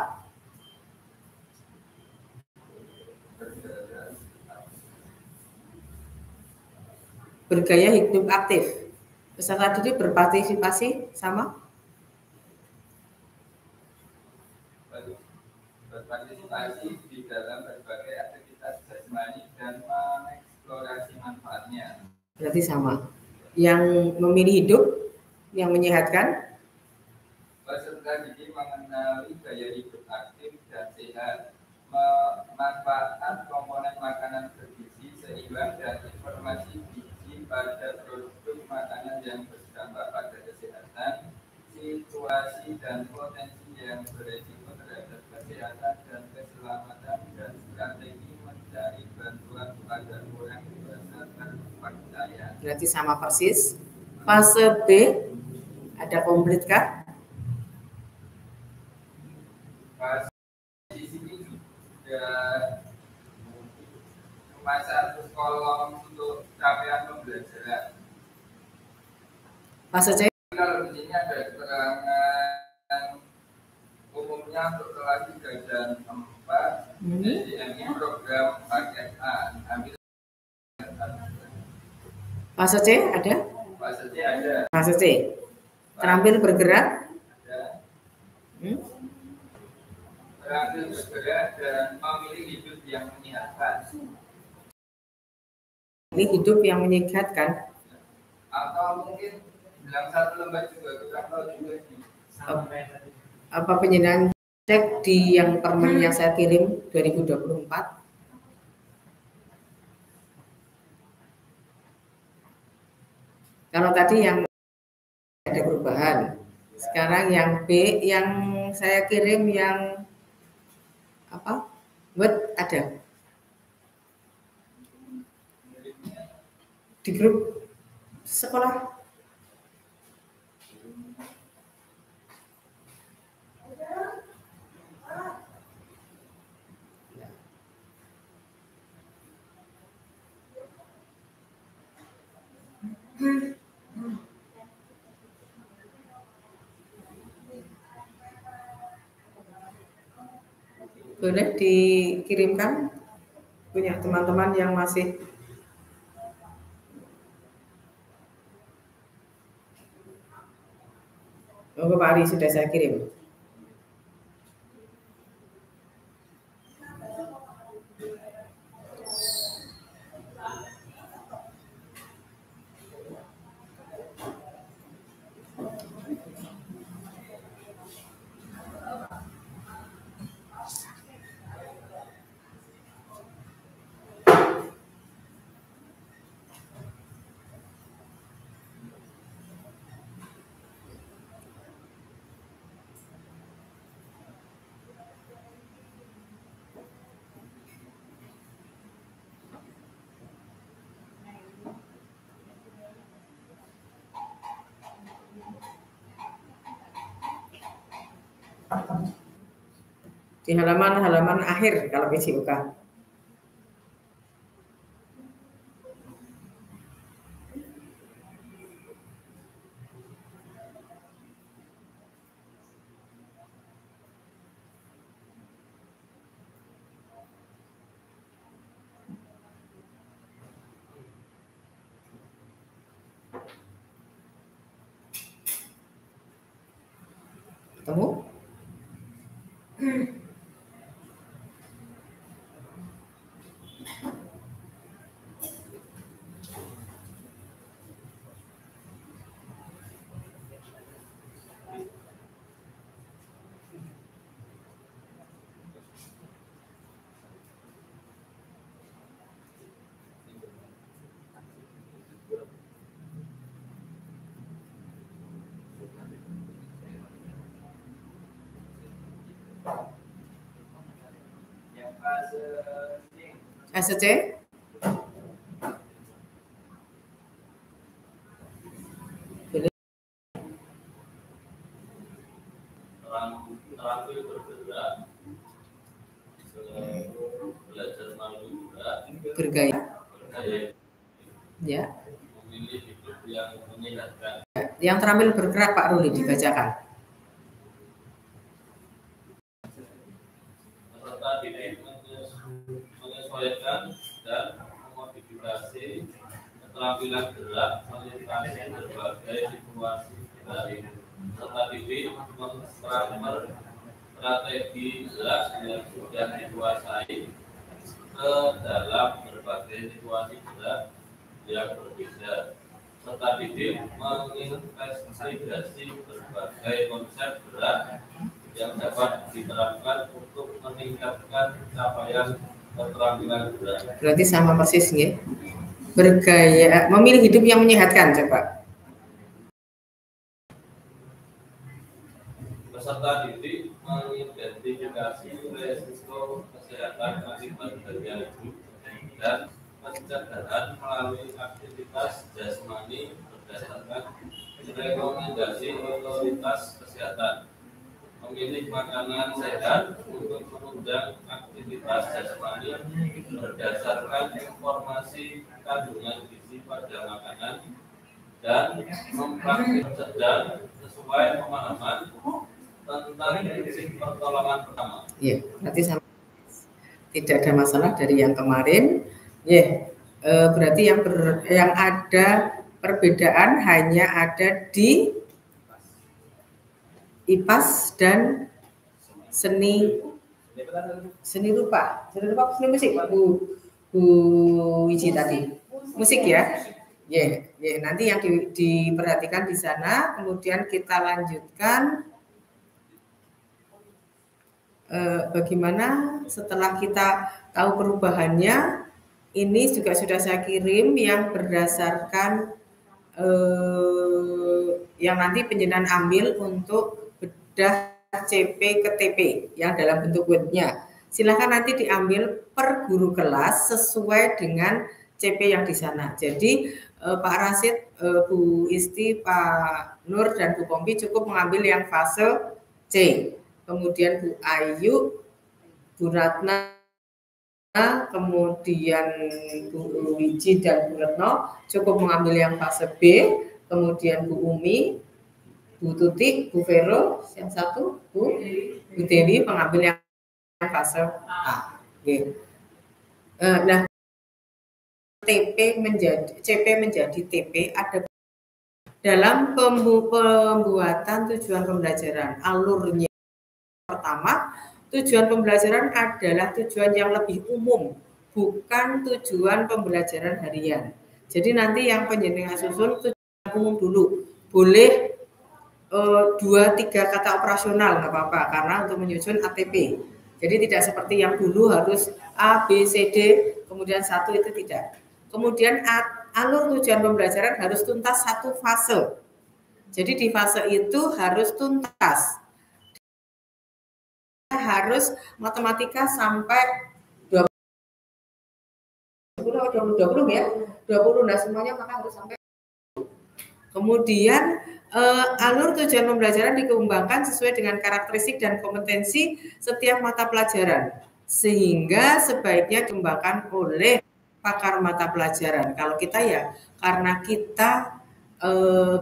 Bergaya hidup aktif. Peserta didik berpartisipasi sama? Berpartisipasi di dalam berbagai aktivitas jasmani dan mengeksplorasi manfaatnya. Berarti sama. Yang memilih hidup yang menyehatkan? Peserta didik mengenali gaya hidup aktif dan sehat, memanfaatkan komponen makanan bergizi seimbang dan informasi gizi pada produk makanan yang berdampak pada kesehatan, situasi dan potensi yang beresiko terhadap kesehatan dan keselamatan, dan strategi mencari bantuan pada orang dewasa terpercaya. Berarti sama persis. Fase B, ada komplit kah? Di sini juga cuma satu kolom untuk capaian pembelajaran. Fase C, Kalau di sini ada keterangan umumnya untuk kelas 3 dan 4, SDMI program paket A. Ambil fase C ada? fase C ada. Fase C, terampil bergerak. Ada. Terampil bergerak dan memilih hidup yang menyehatkan. Ini hidup yang menyehatkan. Atau mungkin bilang satu lembar juga kurang tahu juga sih. Apa penjenengan cek di yang permen yang saya kirim 2024? Kalau tadi yang ada perubahan, sekarang yang B yang saya kirim yang apa? Word ada di grup sekolah. Boleh dikirimkan punya teman-teman yang masih Pak Ari sudah saya kirim. Di halaman akhir kalau PJOK. Ketemu? SC? Terampil bergerak, belajar melalui gerak, Bergaya. Ya. memilih hidup yang menyehatkan. Yang terampil bergerak Pak Ruli dibacakan. Peserta didik menyesuaikan dan memodifikasi keterampilan gerak melintasi berbagai situasi dari peserta didik memtransfer strategi gerak yang sudah dikuasai ke dalam berbagai situasi gerak yang berbeda. Peserta didik menginvestigasi berbagai konsep gerak yang dapat diterapkan untuk meningkatkan capaian keterampilan gerak. Berarti sama persis nggih. Bergaya, memilih hidup yang menyehatkan coba. Peserta didik mengidentifikasi risiko kesehatan akibat gaya hidup dan pencegahan melalui aktivitas jasmani berdasarkan rekomendasi otoritas kesehatan. Memilih makanan sehat untuk menunjang aktivitas jasmani berdasarkan informasi kandungan gizi pada makanan dan mempraktikkan sedang sesuai pemahaman tentang prinsip pertolongan pertama. Iya, berarti sama. Tidak ada masalah dari yang kemarin. Ya, berarti yang ada perbedaan hanya ada di IPAS dan seni rupa. Seni musik Bu Wiji tadi. Musik ya. Ya, nanti yang diperhatikan di sana, kemudian kita lanjutkan bagaimana setelah kita tahu perubahannya. Ini juga sudah saya kirim yang berdasarkan yang nanti penjenengan ambil untuk bedah CP ke TP yang dalam bentuk Word-nya. Silahkan nanti diambil per guru kelas sesuai dengan CP yang di sana. Jadi Pak Rasid, Bu Isti, Pak Nur, dan Bu Pompi cukup mengambil yang fase C. Kemudian Bu Ayu, Bu Ratna, kemudian Bu Wiji dan Bu Retno cukup mengambil yang fase B. Kemudian Bu Umi, Bu Tuti, Bu Vero, yang satu Bu Dewi mengambil yang fase A. Nah, CP menjadi TP ada dalam pembuatan tujuan pembelajaran. Alurnya pertama, tujuan pembelajaran adalah tujuan yang lebih umum, bukan tujuan pembelajaran harian. Jadi nanti yang penjenengan susun tujuan umum dulu. Boleh 2-3 kata operasional nggak apa-apa, karena untuk menyusun ATP. Jadi tidak seperti yang dulu harus A, B, C, D, kemudian satu, itu tidak. Kemudian alur tujuan pembelajaran harus tuntas satu fase. Jadi di fase itu harus tuntas. Harus matematika sampai 20 ya. 20, nah semuanya maka harus sampai. Kemudian alur tujuan pembelajaran dikembangkan sesuai dengan karakteristik dan kompetensi setiap mata pelajaran, sehingga sebaiknya dikembangkan oleh pakar mata pelajaran. Kalau kita ya, karena kita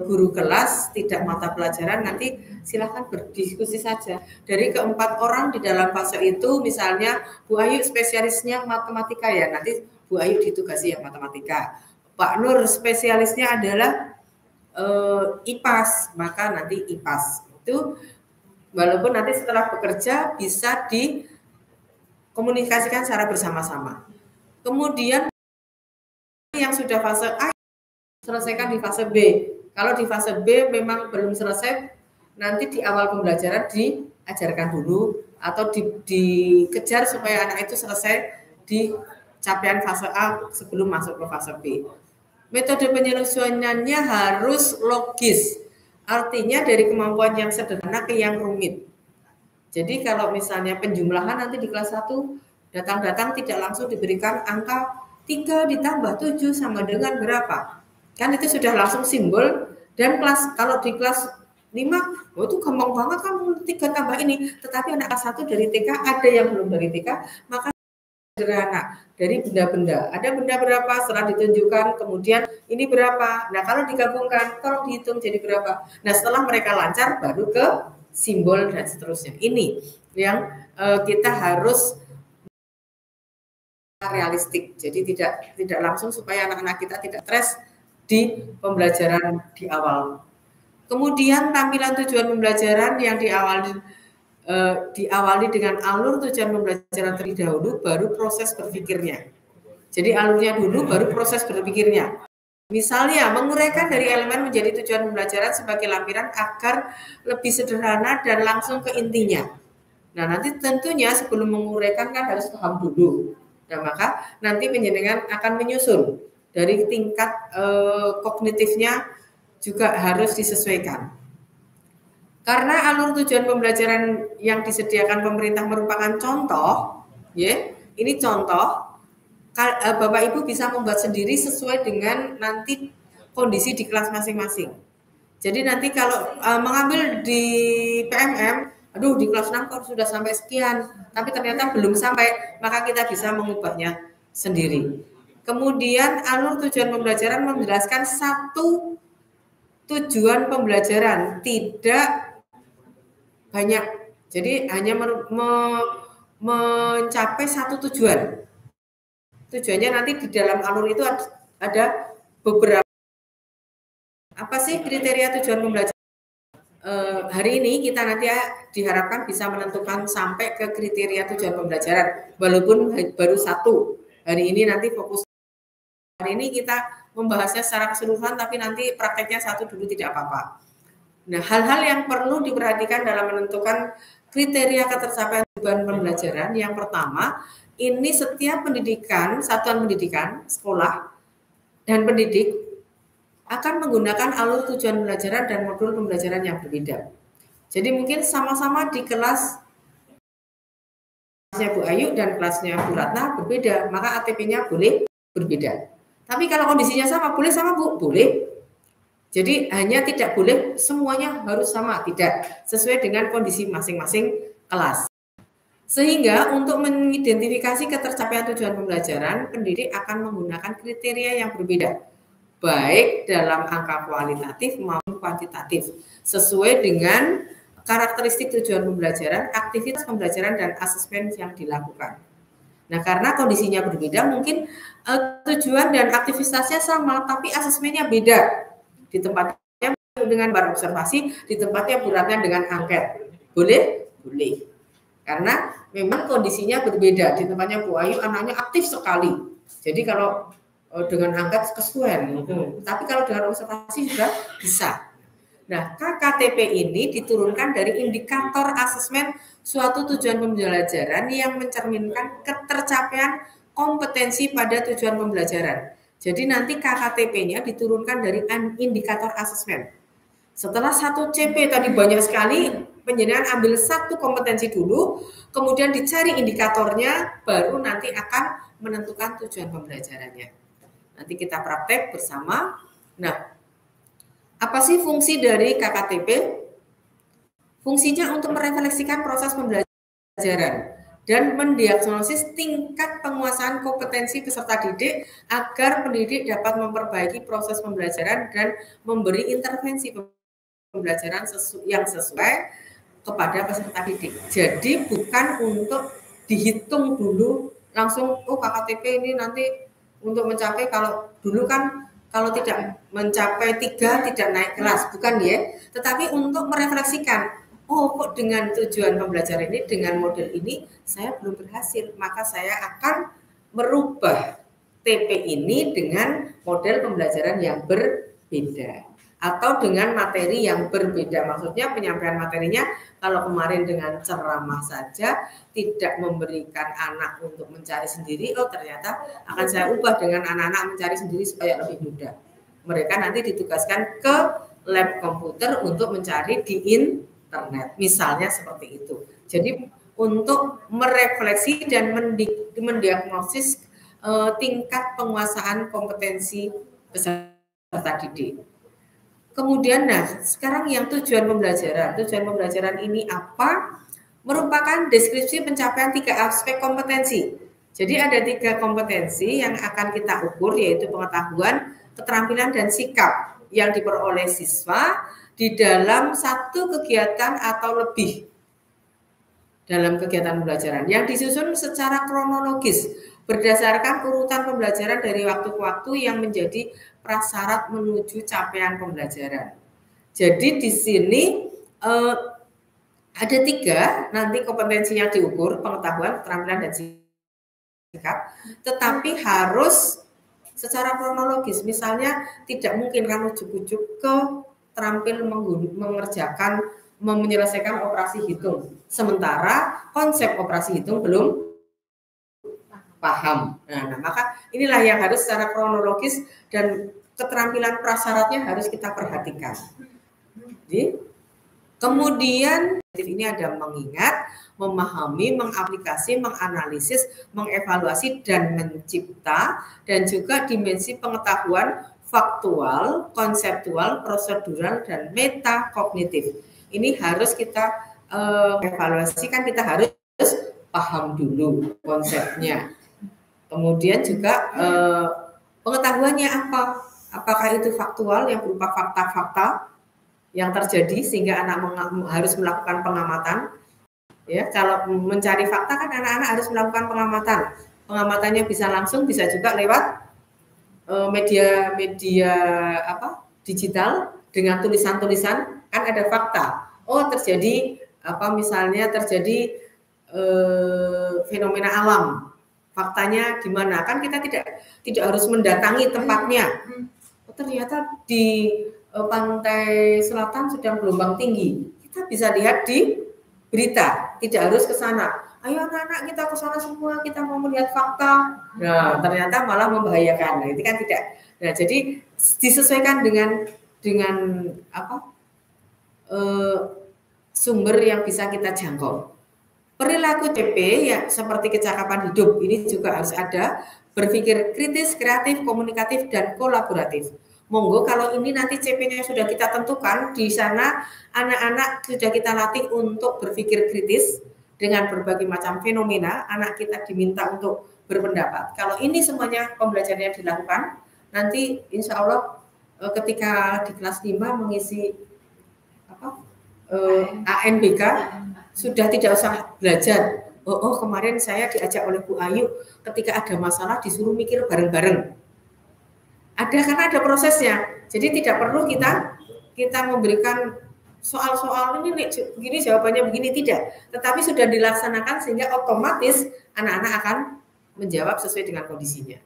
guru kelas tidak mata pelajaran, nanti silahkan berdiskusi saja. Dari keempat orang di dalam fase itu, misalnya Bu Ayu spesialisnya matematika ya, nanti Bu Ayu ditugasi yang matematika. Pak Nur spesialisnya adalah IPAS, maka nanti IPAS itu walaupun nanti setelah bekerja bisa dikomunikasikan secara bersama-sama. Kemudian yang sudah fase A selesaikan di fase B. Kalau di fase B memang belum selesai, nanti di awal pembelajaran diajarkan dulu atau dikejar supaya anak itu selesai di capaian fase A sebelum masuk ke fase B. Metode penyelesaiannya harus logis, artinya dari kemampuan yang sederhana ke yang rumit. Jadi kalau misalnya penjumlahan nanti di kelas 1 datang-datang tidak langsung diberikan angka 3 ditambah 7 sama dengan berapa. Kan itu sudah langsung simbol, dan kalau di kelas 5, itu gampang banget kan 3 tambah ini. Tetapi anak kelas 1 dari TK ada yang belum dari TK, maka sederhana dari benda-benda. Ada benda berapa setelah ditunjukkan, kemudian ini berapa. Nah kalau digabungkan, tolong dihitung jadi berapa. Nah setelah mereka lancar baru ke simbol dan seterusnya. Ini yang kita harus realistik. Jadi tidak langsung supaya anak-anak kita tidak stres di pembelajaran di awal. Kemudian tampilan tujuan pembelajaran yang diawali dengan alur tujuan pembelajaran terlebih dahulu, baru proses berpikirnya. Jadi alurnya dulu, baru proses berpikirnya. Misalnya, menguraikan dari elemen menjadi tujuan pembelajaran sebagai lampiran agar lebih sederhana dan langsung ke intinya. Nah, nanti tentunya sebelum menguraikan kan harus paham dulu. Nah, maka nanti penjenengan akan menyusun dari tingkat kognitifnya juga harus disesuaikan. Karena alur tujuan pembelajaran yang disediakan pemerintah merupakan contoh, ya, ini contoh, Bapak Ibu bisa membuat sendiri sesuai dengan nanti kondisi di kelas masing-masing. Jadi nanti kalau mengambil di PMM, aduh di kelas 6 kok sudah sampai sekian, tapi ternyata belum sampai, maka kita bisa mengubahnya sendiri. Kemudian alur tujuan pembelajaran menjelaskan satu tujuan pembelajaran, tidak banyak. Jadi hanya mencapai satu tujuan. Tujuannya nanti di dalam alur itu ada beberapa. Apa sih kriteria tujuan pembelajaran? Hari ini kita nanti diharapkan bisa menentukan sampai ke kriteria tujuan pembelajaran. Walaupun baru satu. Hari ini nanti fokus. Hari ini kita membahasnya secara keseluruhan, tapi nanti prakteknya satu dulu tidak apa-apa. Nah, hal-hal yang perlu diperhatikan dalam menentukan kriteria ketercapaian tujuan pembelajaran. Yang pertama, ini setiap pendidikan, satuan pendidikan, sekolah, dan pendidik akan menggunakan alur tujuan pembelajaran dan modul pembelajaran yang berbeda. Jadi mungkin sama-sama di kelas kelasnya Bu Ayu dan kelasnya Bu Ratna berbeda, maka ATP-nya boleh berbeda. Tapi kalau kondisinya sama, boleh sama Bu? Boleh. Jadi hanya tidak boleh semuanya harus sama, tidak. Sesuai dengan kondisi masing-masing kelas. Sehingga untuk mengidentifikasi ketercapaian tujuan pembelajaran, pendidik akan menggunakan kriteria yang berbeda, baik dalam angka kualitatif maupun kuantitatif, sesuai dengan karakteristik tujuan pembelajaran, aktivitas pembelajaran, dan asesmen yang dilakukan. Nah, karena kondisinya berbeda, mungkin tujuan dan aktivitasnya sama, tapi asesmennya beda. Di tempatnya dengan berobservasi, di tempatnya Bu Ratna dengan angket. Boleh? Boleh. Karena memang kondisinya berbeda. Di tempatnya Bu Ayu anaknya aktif sekali. Jadi kalau dengan angkat kesuwen. Tapi kalau dengan observasi juga bisa. Nah, KKTP ini diturunkan dari indikator asesmen suatu tujuan pembelajaran yang mencerminkan ketercapaian kompetensi pada tujuan pembelajaran. Jadi nanti KKTP-nya diturunkan dari indikator asesmen. Setelah satu CP tadi banyak sekali, penjenengan ambil satu kompetensi dulu, kemudian dicari indikatornya, baru nanti akan menentukan tujuan pembelajarannya. Nanti kita praktek bersama. Nah, apa sih fungsi dari KKTP? Fungsinya untuk merefleksikan proses pembelajaran dan mendiagnosis tingkat penguasaan kompetensi peserta didik agar pendidik dapat memperbaiki proses pembelajaran dan memberi intervensi pembelajaran yang sesuai kepada peserta didik. Jadi bukan untuk dihitung dulu langsung, oh KKTP ini nanti untuk mencapai, kalau dulu kan kalau tidak mencapai 3 tidak naik kelas, bukan ya, tetapi untuk merefleksikan, oh kok dengan tujuan pembelajaran ini, dengan model ini saya belum berhasil, maka saya akan merubah TP ini dengan model pembelajaran yang berbeda atau dengan materi yang berbeda. Maksudnya penyampaian materinya kalau kemarin dengan ceramah saja tidak memberikan anak untuk mencari sendiri, oh ternyata akan saya ubah dengan anak-anak mencari sendiri supaya lebih mudah. Mereka nanti ditugaskan ke lab komputer untuk mencari di internet, misalnya seperti itu. Jadi untuk merefleksi dan mendiagnosis tingkat penguasaan kompetensi peserta didik. Kemudian, nah sekarang yang tujuan pembelajaran ini apa? Merupakan deskripsi pencapaian 3 aspek kompetensi. Jadi ada 3 kompetensi yang akan kita ukur, yaitu pengetahuan, keterampilan, dan sikap yang diperoleh siswa di dalam satu kegiatan atau lebih dalam kegiatan pembelajaran yang disusun secara kronologis berdasarkan urutan pembelajaran dari waktu ke waktu yang menjadi prasyarat menuju capaian pembelajaran. Jadi di sini ada 3 nanti kompetensi yang diukur, pengetahuan, keterampilan, dan sikap, tetapi harus secara kronologis. Misalnya tidak mungkin kan ujuk-ujuk ke terampil mengerjakan, menyelesaikan operasi hitung, sementara konsep operasi hitung belum paham. Nah, maka inilah yang harus secara kronologis dan keterampilan prasyaratnya harus kita perhatikan. Jadi, kemudian ini ada mengingat, memahami, mengaplikasi, menganalisis, mengevaluasi, dan mencipta, dan juga dimensi pengetahuan faktual, konseptual, prosedural, dan metakognitif. Ini harus kita evaluasikan, kita harus paham dulu konsepnya. Kemudian juga pengetahuannya apa? Apakah itu faktual yang berupa fakta-fakta yang terjadi sehingga anak harus melakukan pengamatan? Ya, kalau mencari fakta kan anak-anak harus melakukan pengamatan. Pengamatannya bisa langsung, bisa juga lewat media digital dengan tulisan-tulisan, kan ada fakta. Oh, terjadi misalnya terjadi fenomena alam. Faktanya gimana? Kan kita tidak harus mendatangi tempatnya. Oh, ternyata di pantai selatan sedang gelombang tinggi. Kita bisa lihat di berita, tidak harus ke sana. Ayo anak-anak kita ke sana semua, kita mau melihat fakta. Nah, ternyata malah membahayakan. Nah, itu kan tidak. Nah, jadi disesuaikan dengan sumber yang bisa kita jangkau. Perilaku CP ya seperti kecakapan hidup ini juga harus ada, berpikir kritis, kreatif, komunikatif, dan kolaboratif. Monggo kalau ini nanti CP-nya sudah kita tentukan, di sana anak-anak sudah kita latih untuk berpikir kritis dengan berbagai macam fenomena, anak kita diminta untuk berpendapat. Kalau ini semuanya pembelajarannya dilakukan, nanti insya Allah ketika di kelas 5 mengisi ANBK, sudah tidak usah belajar. Oh, kemarin saya diajak oleh Bu Ayu ketika ada masalah disuruh mikir bareng-bareng. Ada karena ada prosesnya. Jadi tidak perlu kita memberikan soal-soal ini begini jawabannya begini, tidak. Tetapi sudah dilaksanakan sehingga otomatis anak-anak akan menjawab sesuai dengan kondisinya.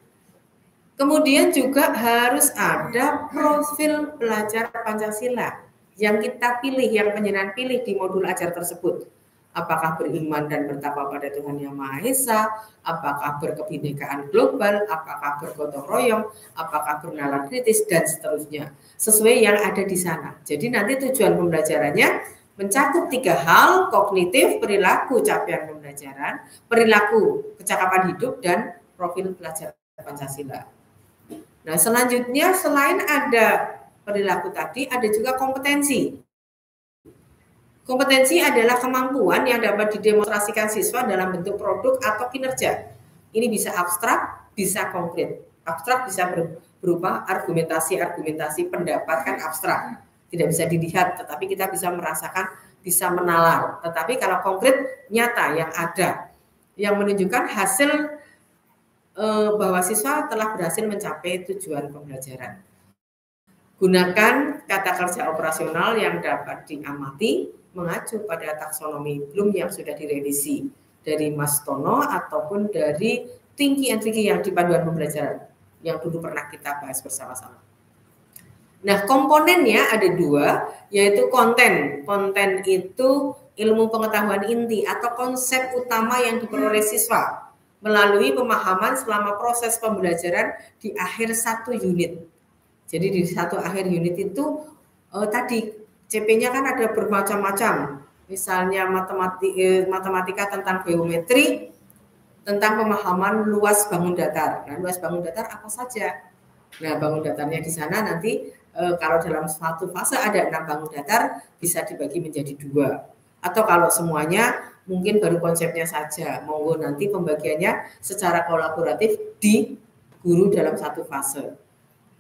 Kemudian juga harus ada profil pelajar Pancasila yang kita pilih, yang penjenengan pilih di modul ajar tersebut. Apakah beriman dan bertakwa pada Tuhan Yang Maha Esa, apakah berkebinekaan global, apakah bergotong royong, apakah bernalar kritis, dan seterusnya. Sesuai yang ada di sana. Jadi nanti tujuan pembelajarannya mencakup 3 hal, kognitif, perilaku capaian pembelajaran, perilaku kecakapan hidup, dan profil pelajar Pancasila. Nah, selanjutnya selain ada perilaku tadi, ada juga kompetensi. Kompetensi adalah kemampuan yang dapat didemonstrasikan siswa dalam bentuk produk atau kinerja. Ini bisa abstrak, bisa konkret. Abstrak bisa berupa argumentasi pendapat, kan abstrak. Tidak bisa dilihat, tetapi kita bisa merasakan, bisa menalar. Tetapi kalau konkret, nyata yang ada, yang menunjukkan hasil bahwa siswa telah berhasil mencapai tujuan pembelajaran. Gunakan kata kerja operasional yang dapat diamati, mengacu pada taksonomi Bloom yang sudah direvisi dari Mas Tono ataupun dari Thinking and Tricky yang di panduan pembelajaran yang dulu pernah kita bahas bersama-sama. Nah, komponennya ada 2, yaitu konten. Konten itu ilmu pengetahuan inti atau konsep utama yang diperoleh siswa melalui pemahaman selama proses pembelajaran di akhir 1 unit. Jadi di 1 akhir unit itu tadi CP-nya kan ada bermacam-macam, misalnya matematika tentang geometri, tentang pemahaman luas bangun datar. Nah, luas bangun datar apa saja? Nah, bangun datarnya di sana nanti kalau dalam suatu fase ada 6 bangun datar bisa dibagi menjadi 2. Atau kalau semuanya mungkin baru konsepnya saja, monggo nanti pembagiannya secara kolaboratif di guru dalam 1 fase.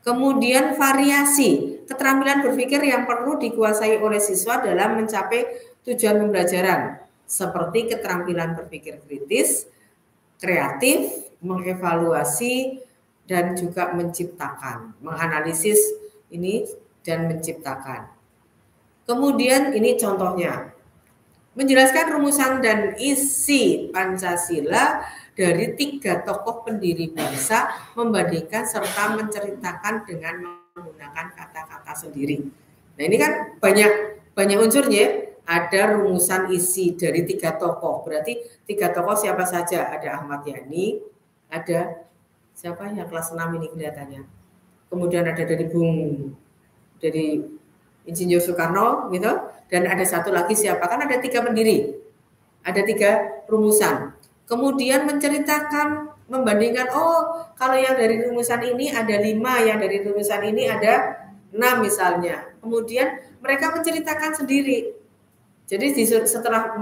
Kemudian variasi, keterampilan berpikir yang perlu dikuasai oleh siswa dalam mencapai tujuan pembelajaran, seperti keterampilan berpikir kritis, kreatif, mengevaluasi, dan juga menciptakan, menganalisis ini dan menciptakan. Kemudian ini contohnya, menjelaskan rumusan dan isi Pancasila dari 3 tokoh pendiri bangsa, membandingkan serta menceritakan dengan menggunakan kata-kata sendiri. Nah, ini kan banyak unsurnya. Ada rumusan isi dari 3 tokoh. Berarti 3 tokoh siapa saja? Ada Ahmad Yani, ada siapa yang kelas 6 ini kelihatannya. Kemudian ada dari Insinyur Soekarno gitu, dan ada satu lagi siapa? Kan ada 3 pendiri. Ada 3 rumusan. Kemudian menceritakan, membandingkan, oh kalau yang dari rumusan ini ada 5, yang dari rumusan ini ada 6 misalnya. Kemudian mereka menceritakan sendiri. Jadi setelah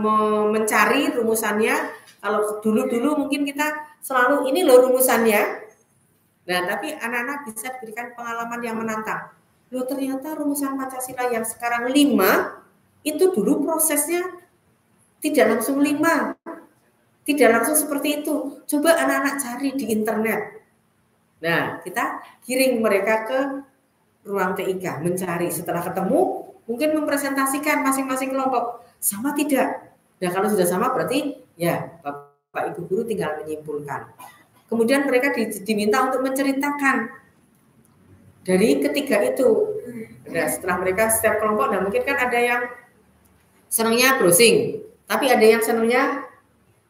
mencari rumusannya, kalau dulu mungkin kita selalu ini loh rumusannya. Nah, tapi anak-anak bisa diberikan pengalaman yang menantang. Loh, ternyata rumusan Pancasila yang sekarang 5, itu dulu prosesnya tidak langsung 5. Tidak langsung seperti itu. Coba anak-anak cari di internet. Nah, kita kirim mereka ke ruang TIK, mencari. Setelah ketemu, mungkin mempresentasikan masing-masing kelompok. Sama tidak? Nah, kalau sudah sama berarti ya Bapak Ibu Guru tinggal menyimpulkan. Kemudian mereka diminta untuk menceritakan dari ketiga itu. Nah, setelah mereka setiap kelompok, nah mungkin kan ada yang senangnya browsing, tapi ada yang senangnya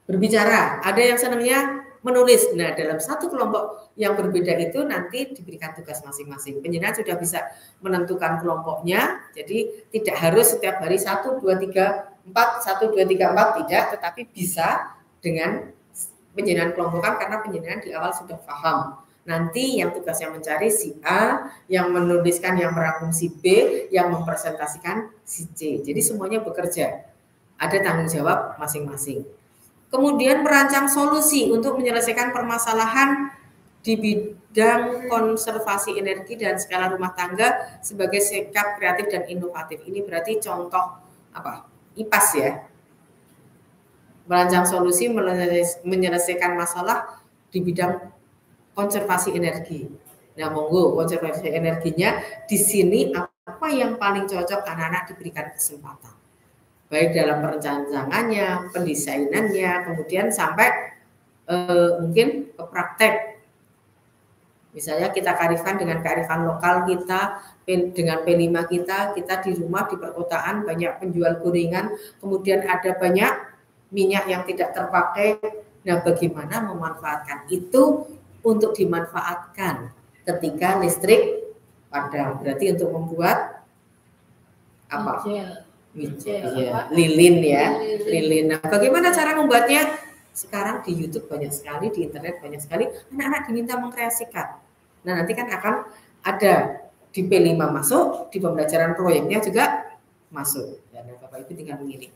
berbicara, ada yang senangnya menulis. Nah, dalam satu kelompok yang berbeda itu nanti diberikan tugas masing-masing. Penjenengan sudah bisa menentukan kelompoknya, jadi tidak harus setiap hari 1, 2, 3 4, 1, 2, 3, 4 tidak, tetapi bisa dengan penjenengan kelompokan karena penjenengan di awal sudah paham. Nanti yang tugasnya mencari si A, yang menuliskan, yang merangkum si B, yang mempresentasikan si C. Jadi semuanya bekerja. Ada tanggung jawab masing-masing. Kemudian merancang solusi untuk menyelesaikan permasalahan di bidang konservasi energi dan skala rumah tangga sebagai sikap kreatif dan inovatif. Ini berarti contoh apa? IPAS ya. Merancang solusi menyelesaikan masalah di bidang konservasi energi. Nah, monggo konservasi energinya di sini apa yang paling cocok anak-anak diberikan kesempatan. Baik dalam perencanannya, pendesainannya, kemudian sampai mungkin ke praktek. Misalnya kita kearifan dengan kearifan lokal kita, dengan P5 kita di rumah di perkotaan banyak penjual gorengan, kemudian ada banyak minyak yang tidak terpakai. Nah, bagaimana memanfaatkan itu untuk dimanfaatkan ketika listrik padam? Berarti untuk membuat apa? Lilin ya, lilin. Nah, bagaimana cara membuatnya? Sekarang di YouTube banyak sekali, di internet banyak sekali, anak-anak diminta mengkreasikan. Nah, nanti kan akan ada di P5 masuk, di pembelajaran proyeknya juga masuk. Ya, Bapak Ibu tinggal mengirim.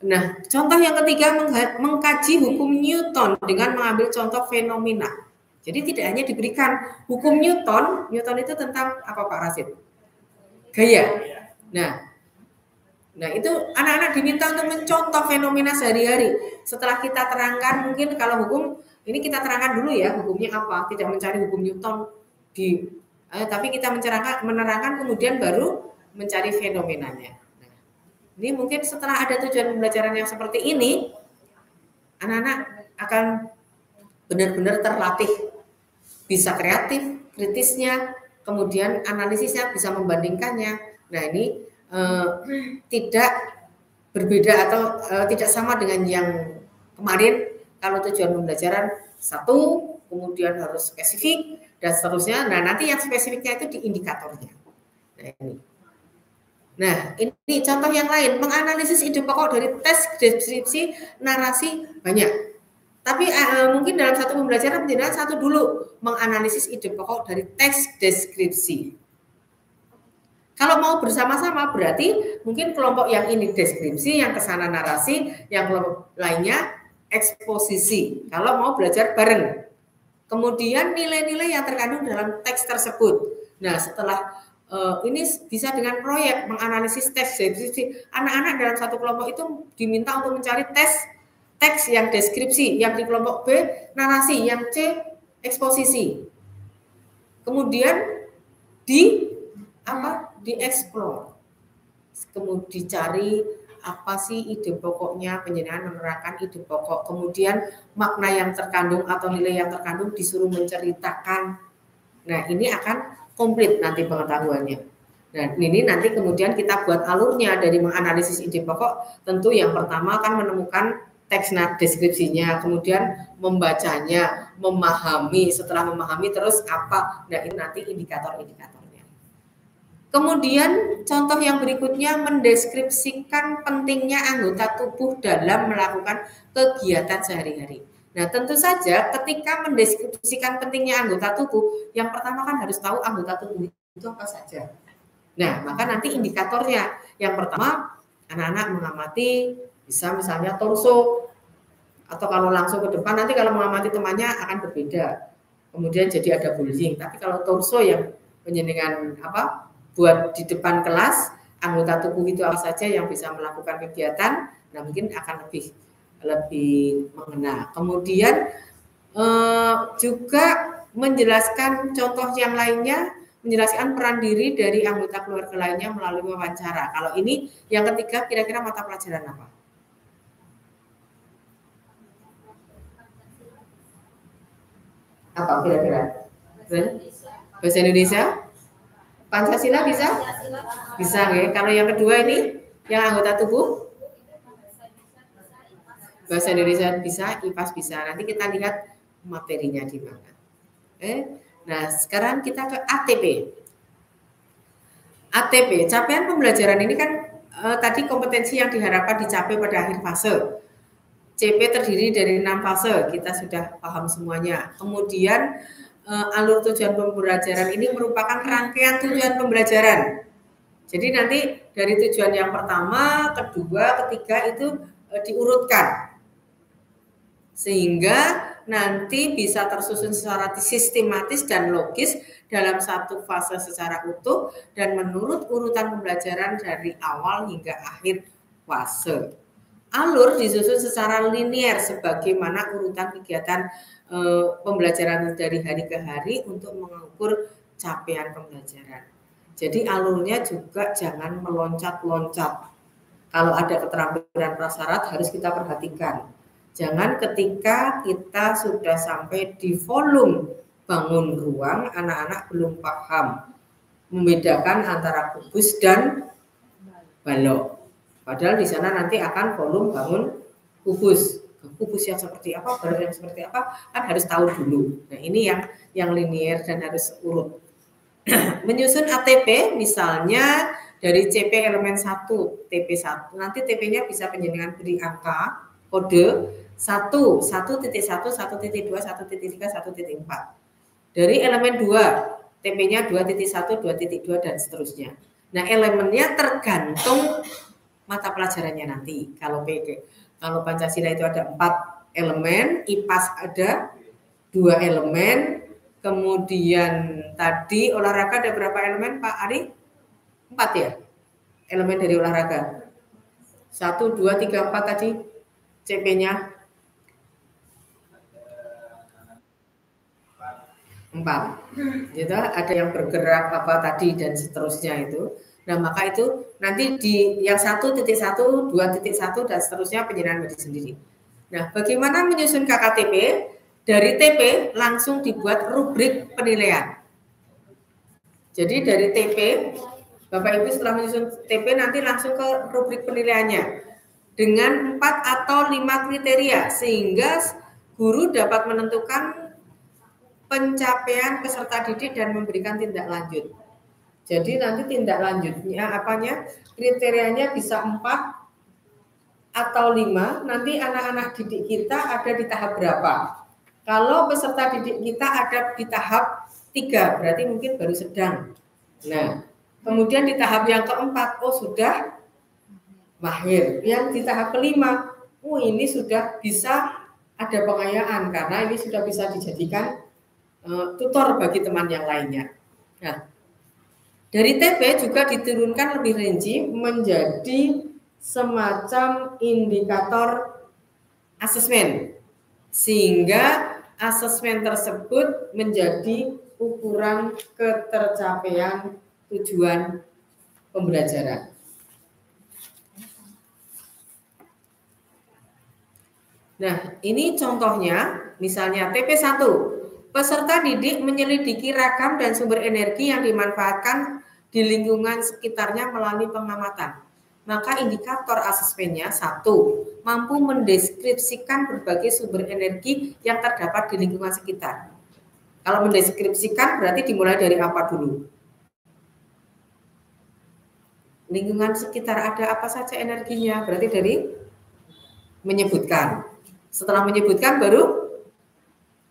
Nah, contoh yang ketiga, mengkaji hukum Newton dengan mengambil contoh fenomena. Jadi tidak hanya diberikan hukum Newton itu tentang apa Pak Rasid? Gaya. Nah itu anak-anak diminta untuk mencontoh fenomena sehari-hari. Setelah kita terangkan, mungkin kalau hukum ini kita terangkan dulu ya hukumnya apa. Tidak mencari hukum Newton tapi kita menerangkan kemudian baru mencari fenomenanya. Nah, ini mungkin setelah ada tujuan pembelajaran yang seperti ini, anak-anak akan benar-benar terlatih, bisa kreatif, kritisnya, kemudian analisisnya, bisa membandingkannya. Nah ini tidak berbeda atau tidak sama dengan yang kemarin. Kalau tujuan pembelajaran satu, kemudian harus spesifik dan seterusnya. Nah nanti yang spesifiknya itu di indikatornya. Nah ini contoh yang lain, menganalisis ide pokok dari teks, deskripsi, narasi banyak. Tapi mungkin dalam satu pembelajaran penjelasan satu dulu menganalisis ide pokok dari teks deskripsi. Kalau mau bersama-sama berarti mungkin kelompok yang ini deskripsi, yang kesana narasi, yang kelompok lainnya eksposisi. Kalau mau belajar bareng. Kemudian nilai-nilai yang terkandung dalam teks tersebut. Nah setelah ini bisa dengan proyek menganalisis teks deskripsi. Anak-anak dalam satu kelompok itu diminta untuk mencari teks yang deskripsi, yang di kelompok B narasi, yang C eksposisi. Kemudian dieksplor, kemudian dicari apa sih ide pokoknya, penjenengan menerangkan ide pokok, kemudian makna yang terkandung atau nilai yang terkandung disuruh menceritakan. Nah ini akan komplit nanti pengetahuannya. Nah ini nanti kemudian kita buat alurnya dari menganalisis ide pokok. Tentu yang pertama akan menemukan teks deskripsinya, kemudian membacanya, memahami, setelah memahami terus apa. Nah ini nanti indikator-indikatornya. Kemudian contoh yang berikutnya mendeskripsikan pentingnya anggota tubuh dalam melakukan kegiatan sehari-hari. Nah tentu saja ketika mendeskripsikan pentingnya anggota tubuh, yang pertama kan harus tahu anggota tubuh itu apa saja. Nah maka nanti indikatornya, yang pertama anak-anak mengamati bisa misalnya torso, atau kalau langsung ke depan nanti kalau mengamati temannya akan berbeda. Kemudian jadi ada bullying. Tapi kalau torso yang penjenengan buat di depan kelas, anggota tubuh itu apa saja yang bisa melakukan kegiatan, nah mungkin akan lebih mengena. Kemudian juga menjelaskan contoh yang lainnya, menjelaskan peran diri dari anggota keluarga lainnya melalui wawancara. Kalau ini yang ketiga, kira-kira mata pelajaran apa? Apa kira-kira? Bahasa Indonesia? Pancasila bisa? Bisa ya. Kalau yang kedua ini, yang anggota tubuh? Bahasa Indonesia bisa, IPAS bisa. Nanti kita lihat materinya di mana. Nah, sekarang kita ke ATP. ATP, capaian pembelajaran ini kan tadi kompetensi yang diharapkan dicapai pada akhir fase. CP terdiri dari 6 fase, kita sudah paham semuanya. Kemudian alur tujuan pembelajaran ini merupakan rangkaian tujuan pembelajaran. Jadi nanti dari tujuan yang pertama, kedua, ketiga itu diurutkan. Sehingga nanti bisa tersusun secara sistematis dan logis dalam satu fase secara utuh dan menurut urutan pembelajaran dari awal hingga akhir fase. Alur disusun secara linear sebagaimana urutan kegiatan pembelajaran dari hari ke hari untuk mengukur capaian pembelajaran. Jadi alurnya juga jangan meloncat-loncat. Kalau ada keterampilan prasyarat harus kita perhatikan. Jangan ketika kita sudah sampai di volume bangun ruang, anak-anak belum paham membedakan antara kubus dan balok. Padahal di sana nanti akan volume bangun kubus. Kubus yang seperti apa, balok yang seperti apa, kan harus tahu dulu. Nah ini yang linear dan harus urut. Menyusun ATP misalnya dari CP elemen 1, TP1. Nanti TP-nya bisa penjenengan beri angka, kode 1, 1.1, 1.2, 1.3, 1.4. Dari elemen 2, TP-nya 2.1, 2.2 dan seterusnya. Nah, elemennya tergantung mata pelajarannya nanti. Kalau Pancasila itu ada 4 elemen, IPAS ada 2 elemen, kemudian tadi olahraga ada berapa elemen Pak Ari? 4 ya? Elemen dari olahraga. 1, 2, 3, 4 tadi CP-nya 4. Gitu, ada yang bergerak apa tadi dan seterusnya itu. Nah, maka itu nanti di yang 1.1, 2.1 dan seterusnya penjenengan beri sendiri. Nah, bagaimana menyusun KKTP? Dari TP langsung dibuat rubrik penilaian. Jadi dari TP, Bapak Ibu setelah menyusun TP nanti langsung ke rubrik penilaiannya dengan 4 atau 5 kriteria sehingga guru dapat menentukan pencapaian peserta didik dan memberikan tindak lanjut. Jadi nanti tindak lanjutnya kriterianya bisa 4 atau 5, nanti anak-anak didik kita ada di tahap berapa. Kalau peserta didik kita ada di tahap 3, berarti mungkin baru sedang. Nah, kemudian di tahap yang keempat, sudah mahir. Yang di tahap kelima, ini sudah bisa ada pengayaan karena ini sudah bisa dijadikan tutor bagi teman yang lainnya. Nah, dari TP juga diturunkan lebih rinci menjadi semacam indikator asesmen. Sehingga asesmen tersebut menjadi ukuran ketercapaian tujuan pembelajaran. Nah, ini contohnya, misalnya TP1, peserta didik menyelidiki ragam dan sumber energi yang dimanfaatkan di lingkungan sekitarnya melalui pengamatan. Maka indikator asesmennya 1, mampu mendeskripsikan berbagai sumber energi yang terdapat di lingkungan sekitar. Kalau mendeskripsikan berarti dimulai dari apa dulu? Lingkungan sekitar ada apa saja energinya? Berarti dari menyebutkan. Setelah menyebutkan baru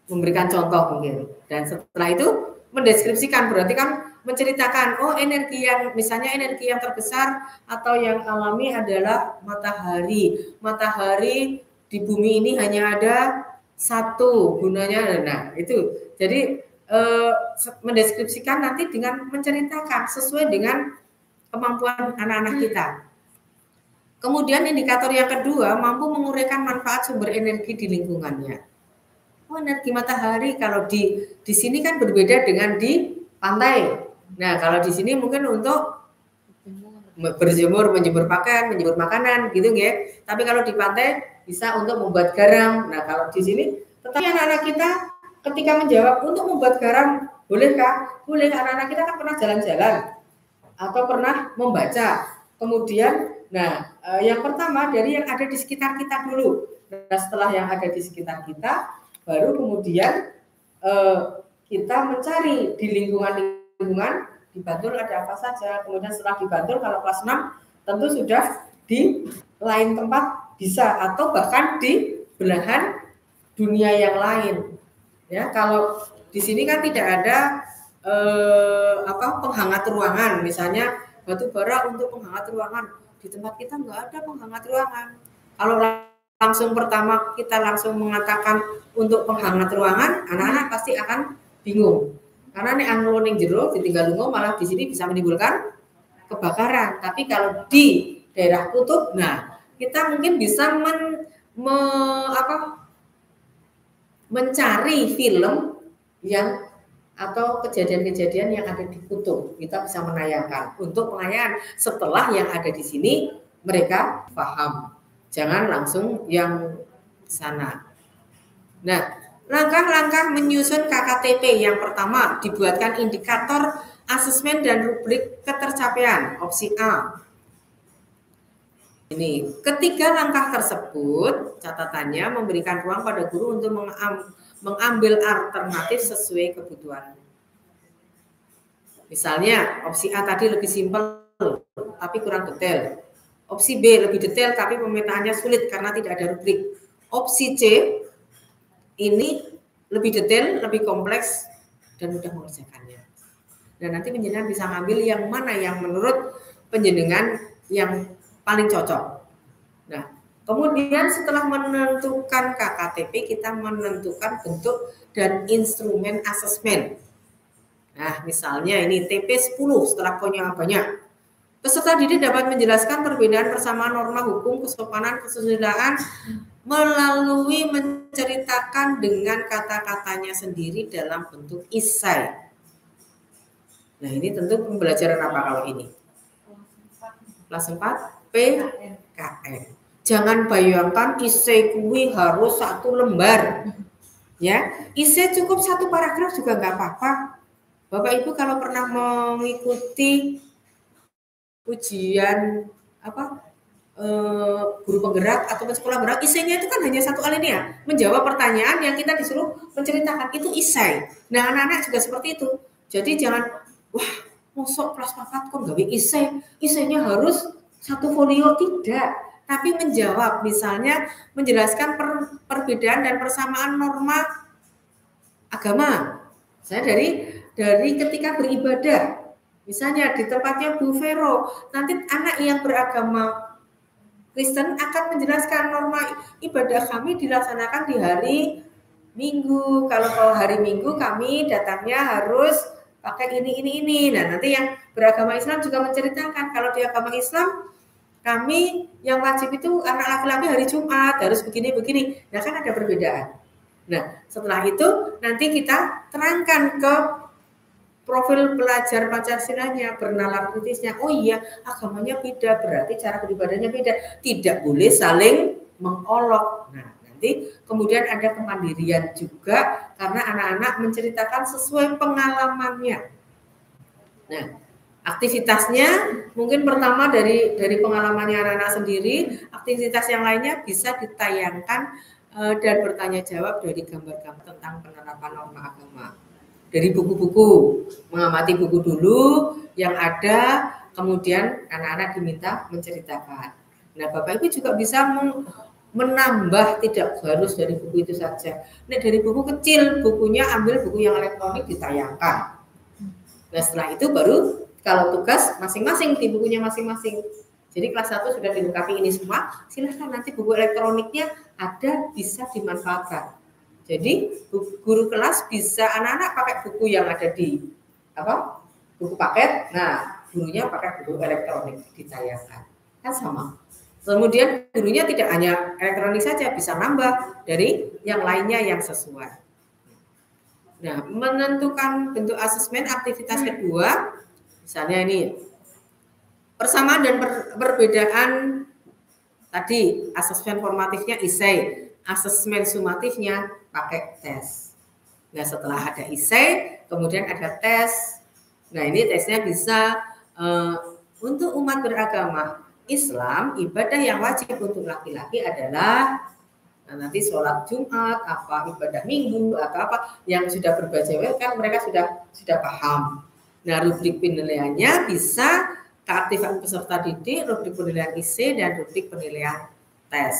memberikan contoh mungkin. Dan setelah itu mendeskripsikan berarti kan menceritakan energi yang misalnya energi yang terbesar atau yang alami adalah matahari. Matahari di bumi ini hanya ada satu gunanya. Nah, itu. Jadi mendeskripsikan nanti dengan menceritakan sesuai dengan kemampuan anak-anak kita. Kemudian indikator yang kedua, mampu menguraikan manfaat sumber energi di lingkungannya. Energi matahari kalau di sini kan berbeda dengan di pantai. Nah, kalau di sini mungkin untuk berjemur, menjemur pakaian, menjemur makanan gitu ya. Tapi kalau di pantai bisa untuk membuat garam. Nah, kalau di sini tetapi anak-anak kita ketika menjawab untuk membuat garam bolehkah? Boleh. Anak-anak kita kan pernah jalan-jalan atau pernah membaca. Kemudian yang pertama dari yang ada di sekitar kita dulu. Nah, setelah yang ada di sekitar kita baru kemudian kita mencari di lingkungan di Bantul ada apa saja. Kemudian setelah di Bantul kalau kelas 6 tentu sudah di lain tempat bisa, atau bahkan di belahan dunia yang lain. Ya, kalau di sini kan tidak ada penghangat ruangan, misalnya batu bara untuk penghangat ruangan. Di tempat kita nggak ada penghangat ruangan. Kalau langsung pertama kita langsung mengatakan untuk penghangat ruangan, anak-anak pasti akan bingung. Karena nek anu ning jero ditinggal lunga malah di sini bisa menimbulkan kebakaran. Tapi kalau di daerah kutub, nah kita mungkin bisa mencari film yang atau kejadian-kejadian yang ada di kutub, kita bisa menayangkan untuk pengayahan setelah yang ada di sini mereka paham. Jangan langsung yang sana. Nah, langkah-langkah menyusun KKTP yang pertama, dibuatkan indikator asesmen dan rubrik ketercapaian, opsi A. Ini ketiga langkah tersebut catatannya memberikan ruang pada guru untuk mengambil alternatif sesuai kebutuhan. Misalnya opsi A tadi lebih simpel tapi kurang detail. Opsi B lebih detail tapi pemetaannya sulit karena tidak ada rubrik. Opsi C ini lebih detail, lebih kompleks dan mudah mengerjakannya. Dan nanti penjenengan bisa ngambil yang mana yang menurut penjenengan yang paling cocok. Nah, kemudian setelah menentukan KKTP, kita menentukan bentuk dan instrumen asesmen. Nah, misalnya ini TP 10 setelah punya banyak. Peserta didik dapat menjelaskan perbedaan persamaan norma hukum, kesopanan, kesusilaan melalui menceritakan dengan kata-katanya sendiri dalam bentuk isai. Nah, ini tentu pembelajaran apa kalau ini? Kelas 4 PKN. Jangan bayangkan isai kuwi harus 1 lembar. Ya, isai cukup 1 paragraf juga nggak apa-apa. Bapak Ibu kalau pernah mengikuti ujian guru penggerak atau sekolah gerak, isainya itu kan hanya 1 alinea, menjawab pertanyaan yang kita disuruh menceritakan, itu isai. Nah, anak-anak juga seperti itu. Jadi jangan, wah, mosok kelas 4 kok gawe isai, isainya harus 1 folio, tidak. Tapi menjawab, misalnya menjelaskan perbedaan dan persamaan norma agama. Saya dari ketika beribadah, misalnya di tempatnya Bu Vero, nanti anak yang beragama Kristen akan menjelaskan norma ibadah kami dilaksanakan di hari Minggu. Kalau hari Minggu kami datangnya harus pakai ini. Nah, nanti yang beragama Islam juga menceritakan kalau di agama Islam kami yang wajib itu anak laki-laki hari Jumat harus begini. Nah, kan ada perbedaan. Nah, setelah itu nanti kita terangkan ke profil pelajar Pancasilanya, bernalar kritisnya. Oh iya, agamanya beda, berarti cara beribadahnya beda. Tidak boleh saling mengolok. Nah, nanti kemudian ada kemandirian juga karena anak-anak menceritakan sesuai pengalamannya. Nah, aktivitasnya mungkin pertama dari pengalamannya anak-anak sendiri, aktivitas yang lainnya bisa ditayangkan dan bertanya jawab dari gambar-gambar tentang penerapan norma agama. Dari buku-buku, mengamati buku dulu yang ada, kemudian anak-anak diminta menceritakan. Nah, Bapak Ibu juga bisa menambah, tidak harus dari buku itu saja. Nah, dari buku kecil, bukunya ambil buku yang elektronik ditayangkan. Nah, setelah itu baru kalau tugas masing-masing di bukunya masing-masing. Jadi kelas 1 sudah dilengkapi ini semua, silahkan nanti buku elektroniknya ada, bisa dimanfaatkan. Jadi guru kelas bisa anak-anak pakai buku yang ada di buku paket. Nah, gurunya pakai buku elektronik ditayangkan. Kan sama. Kemudian gurunya tidak hanya elektronik saja, bisa nambah dari yang lainnya yang sesuai. Nah, menentukan bentuk asesmen aktivitas kedua, misalnya ini persamaan dan perbedaan tadi asesmen formatifnya isai, asesmen sumatifnya pakai tes. Nah, setelah ada isai, kemudian ada tes. Nah, ini tesnya bisa untuk umat beragama Islam, ibadah yang wajib untuk laki-laki adalah nanti sholat Jumat, ibadah Minggu atau apa yang sudah berbahasa kan mereka sudah paham. Nah, rubrik penilaiannya bisa keaktifan peserta didik, rubrik penilaian IC, dan rubrik penilaian tes.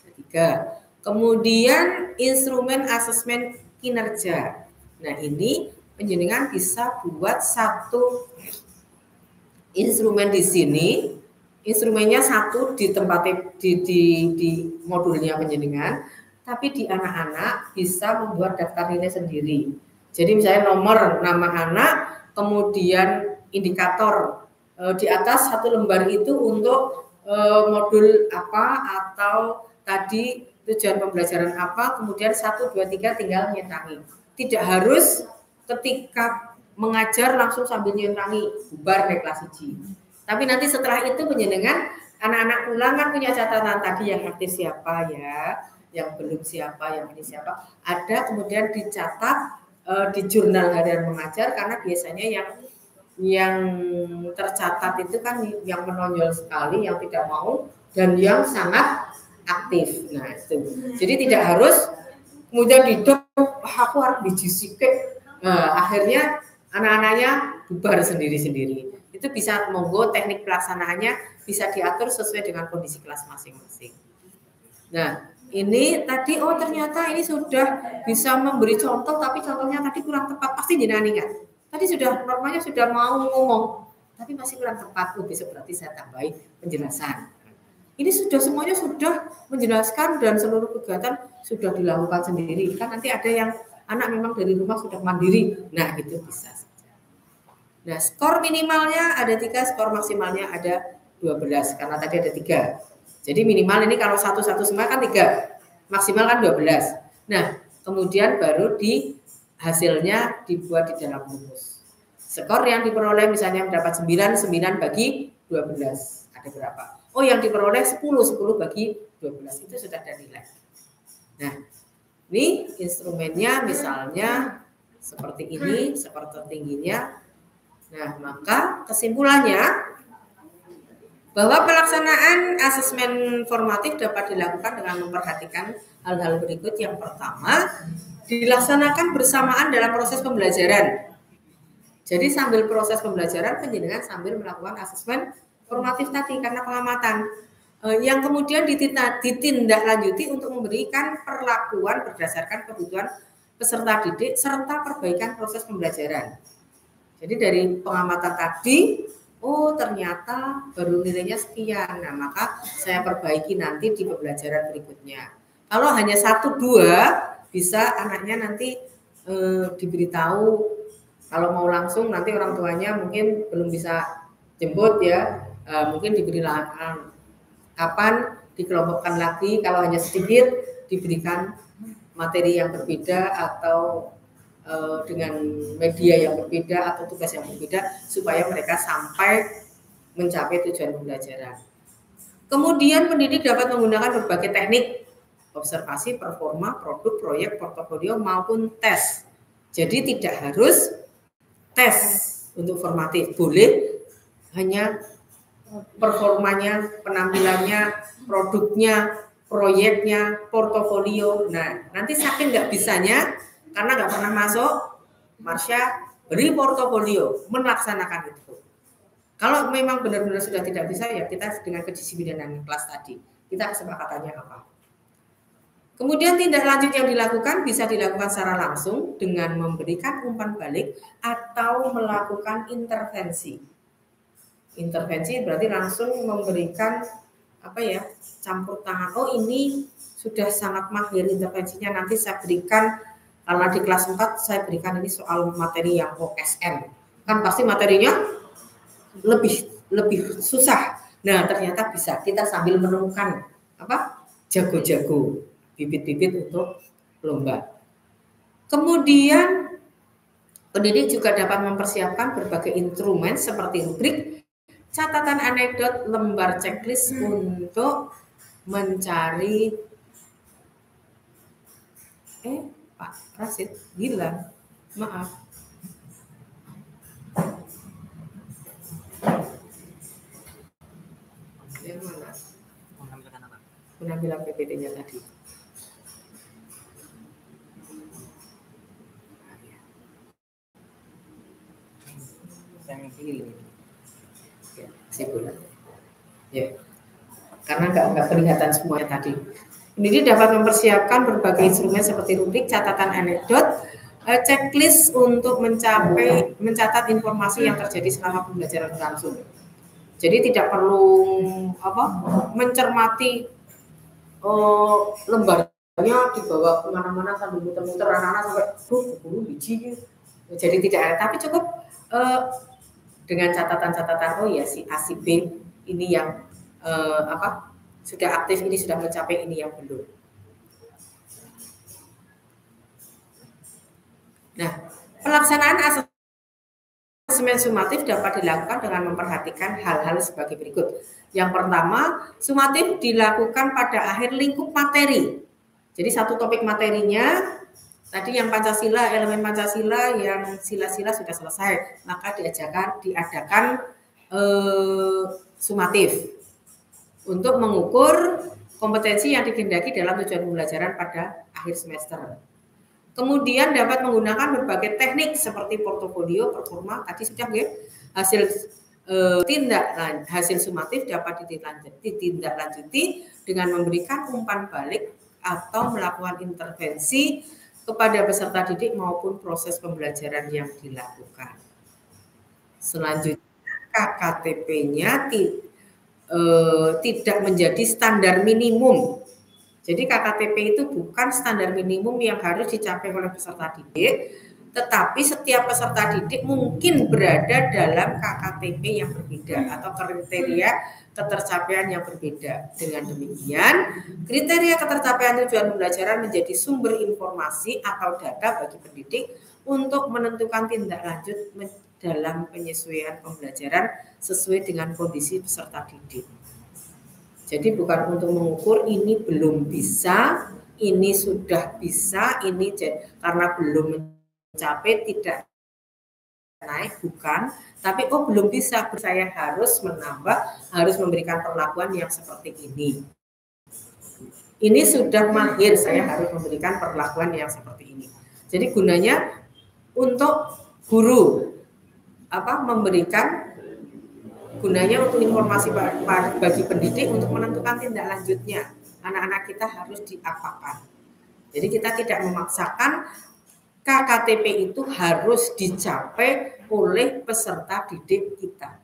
Ketiga. Kemudian instrumen asesmen kinerja. Nah, ini penjenengan bisa buat satu instrumen di sini. Instrumennya satu di tempat di modulnya penjenengan, tapi di anak-anak bisa membuat daftar nilai sendiri. Jadi misalnya nomor, nama anak, kemudian indikator di atas satu lembar itu untuk modul apa atau tadi tujuan pembelajaran apa, kemudian 1, 2, 3 tinggal nyentangi. Tidak harus ketika mengajar langsung sambil nyentangi bubar naik kelas 1. Tapi nanti setelah itu penjenengan anak-anak pulang kan punya catatan tadi yang aktif siapa ya, yang belum siapa, yang ini siapa. Ada kemudian dicatat di jurnal harian mengajar, karena biasanya yang tercatat itu kan yang menonjol sekali, yang tidak mau, dan yang sangat aktif. Nah itu. Jadi tidak harus kemudian hidup aku harus dijisike. Akhirnya anak-anaknya bubar sendiri-sendiri. Itu bisa monggo teknik pelaksanaannya bisa diatur sesuai dengan kondisi kelas masing-masing. Nah ini tadi ternyata ini sudah bisa memberi contoh, tapi contohnya tadi kurang tepat, pasti jenengan ingat. Tadi sudah normanya sudah mau ngomong, tapi masih kurang tepat. Besok berarti saya tambahin penjelasan. Ini sudah semuanya sudah menjelaskan dan seluruh kegiatan sudah dilakukan sendiri. Kan nanti ada yang anak memang dari rumah sudah mandiri. Nah itu bisa saja. Nah skor minimalnya ada 3, skor maksimalnya ada 12 karena tadi ada 3. Jadi minimal ini kalau 1 semua kan 3, maksimal kan 12. Nah kemudian baru di hasilnya dibuat di dalam rumus. Skor yang diperoleh misalnya mendapat 9 bagi 12 ada berapa? Oh yang diperoleh 10 bagi 12 itu sudah ada nilai. Nah ini instrumennya misalnya seperti ini, seperti tingginya. Nah maka kesimpulannya bahwa pelaksanaan asesmen formatif dapat dilakukan dengan memperhatikan hal-hal berikut. Yang pertama, dilaksanakan bersamaan dalam proses pembelajaran. Jadi sambil proses pembelajaran penjenengan sambil melakukan asesmen formatif tadi karena pengamatan. Yang kemudian ditindaklanjuti untuk memberikan perlakuan berdasarkan kebutuhan peserta didik serta perbaikan proses pembelajaran. Jadi dari pengamatan tadi, ternyata baru nilainya sekian. Nah, maka saya perbaiki nanti di pembelajaran berikutnya. Kalau hanya 1, 2, bisa anaknya nanti diberitahu. Kalau mau langsung nanti orang tuanya mungkin belum bisa jemput ya. Mungkin diberi kapan dikelompokkan lagi, kalau hanya sedikit diberikan materi yang berbeda atau dengan media yang berbeda atau tugas yang berbeda supaya mereka sampai mencapai tujuan pembelajaran. Kemudian pendidik dapat menggunakan berbagai teknik observasi, performa, produk, proyek, portofolio maupun tes. Jadi tidak harus tes untuk formatif, boleh hanya performanya, penampilannya, produknya, proyeknya, portofolio. Nah, nanti saking nggak bisanya, karena nggak pernah masuk, Marsha beri portofolio, melaksanakan itu. Kalau memang benar-benar sudah tidak bisa, ya kita dengan kedisiplinan kelas tadi, kita kesepakatannya apa. Kemudian tindak lanjut yang dilakukan bisa dilakukan secara langsung dengan memberikan umpan balik atau melakukan intervensi. Intervensi berarti langsung memberikan campur tangan. Ini sudah sangat mahir intervensinya, nanti saya berikan karena di kelas 4 saya berikan ini soal materi yang OSN. Kan pasti materinya lebih susah. Nah, ternyata bisa kita sambil menemukan jago-jago bibit-bibit untuk lomba. Kemudian pendidik juga dapat mempersiapkan berbagai instrumen seperti rubrik, catatan anekdot, lembar checklist untuk mencari Pak Rasid bilang maaf. Yang mana? Penampilan PPT-nya tadi. Yang ini. Sibulan. Ya, karena nggak kelihatan semuanya tadi. Pendidik dapat mempersiapkan berbagai instrumen seperti rubrik, catatan anekdot, checklist untuk mencatat informasi yang terjadi selama pembelajaran berlangsung. Jadi tidak perlu mencermati lembarnya dibawa kemana-mana sambil muter-muter anak-anak sampai 10 biji. Jadi tidak ada, tapi cukup dengan catatan-catatan, oh ya si A si B ini yang sudah aktif, ini sudah mencapai, ini yang belum. Nah, pelaksanaan asesmen sumatif dapat dilakukan dengan memperhatikan hal-hal sebagai berikut. Yang pertama, sumatif dilakukan pada akhir lingkup materi. Jadi satu topik materinya tadi yang Pancasila, elemen Pancasila, yang sila-sila sudah selesai, maka diadakan sumatif untuk mengukur kompetensi yang dikehendaki dalam tujuan pembelajaran pada akhir semester. Kemudian dapat menggunakan berbagai teknik seperti portofolio, performa, tadi sudah ya, hasil sumatif dapat ditindaklanjuti dengan memberikan umpan balik atau melakukan intervensi kepada peserta didik maupun proses pembelajaran yang dilakukan. Selanjutnya KKTP-nya tidak menjadi standar minimum. Jadi KKTP itu bukan standar minimum yang harus dicapai oleh peserta didik, tetapi setiap peserta didik mungkin berada dalam KKTP yang berbeda atau kriteria ketercapaian yang berbeda. Dengan demikian, kriteria ketercapaian tujuan pembelajaran menjadi sumber informasi atau data bagi pendidik untuk menentukan tindak lanjut dalam penyesuaian pembelajaran sesuai dengan kondisi peserta didik. Jadi bukan untuk mengukur ini belum bisa, ini sudah bisa, ini karena belum mencapai tidak naik, bukan. Tapi belum bisa, saya harus menambah, harus memberikan perlakuan yang seperti ini. Ini sudah mahir, saya harus memberikan perlakuan yang seperti ini. Jadi gunanya untuk guru gunanya untuk informasi bagi pendidik untuk menentukan tindak lanjutnya. Anak-anak kita harus diapakan. Jadi kita tidak memaksakan KKTP itu harus dicapai oleh peserta didik kita.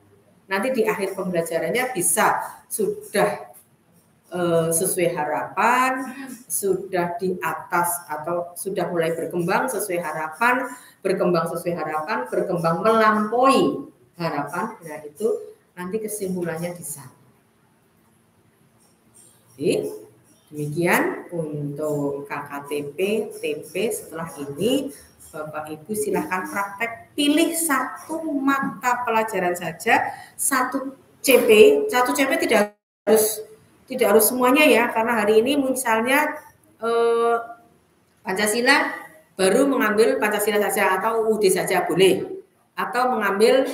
Nanti di akhir pembelajarannya bisa sudah sesuai harapan, sudah di atas atau sudah mulai berkembang sesuai harapan, berkembang melampaui harapan. Nah itu nanti kesimpulannya di sana. Jadi demikian untuk KKTP, TP. Setelah ini Bapak Ibu silakan praktek, pilih satu mata pelajaran saja, satu CP tidak harus semuanya ya, karena hari ini misalnya Pancasila baru mengambil Pancasila saja atau UUD saja boleh, atau mengambil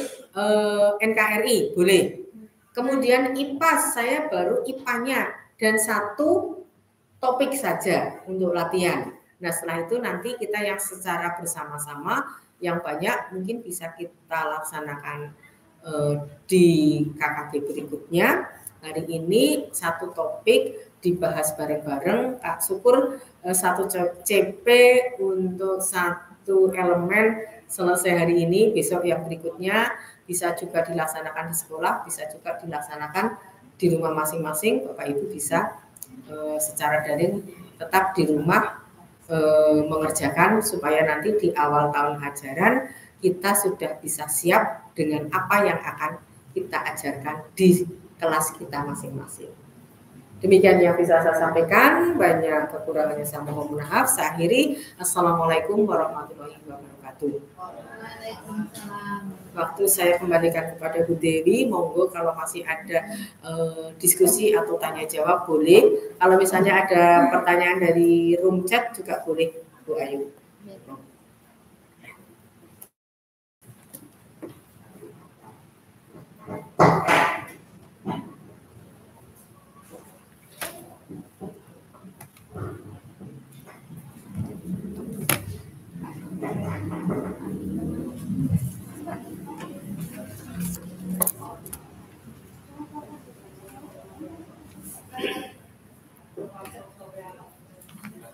NKRI boleh. Kemudian IPA saya baru IPA-nya dan satu topik saja untuk latihan. Nah setelah itu nanti kita yang secara bersama-sama yang banyak mungkin bisa kita laksanakan di KKB berikutnya. Hari ini satu topik dibahas bareng-bareng. Kak Syukur satu CP untuk satu elemen selesai hari ini. Besok yang berikutnya bisa juga dilaksanakan di sekolah, bisa juga dilaksanakan di rumah masing-masing. Bapak Ibu bisa secara daring tetap di rumah mengerjakan supaya nanti di awal tahun ajaran kita sudah bisa siap dengan apa yang akan kita ajarkan di kelas kita masing-masing. Demikian yang bisa saya sampaikan, banyak kekurangannya saya mohon maaf. Saya akhiri. Assalamualaikum warahmatullahi wabarakatuh. Waktu saya kembalikan kepada Bu Dewi, monggo kalau masih ada diskusi atau tanya jawab boleh. Kalau misalnya ada pertanyaan dari room chat juga boleh, Bu Ayu.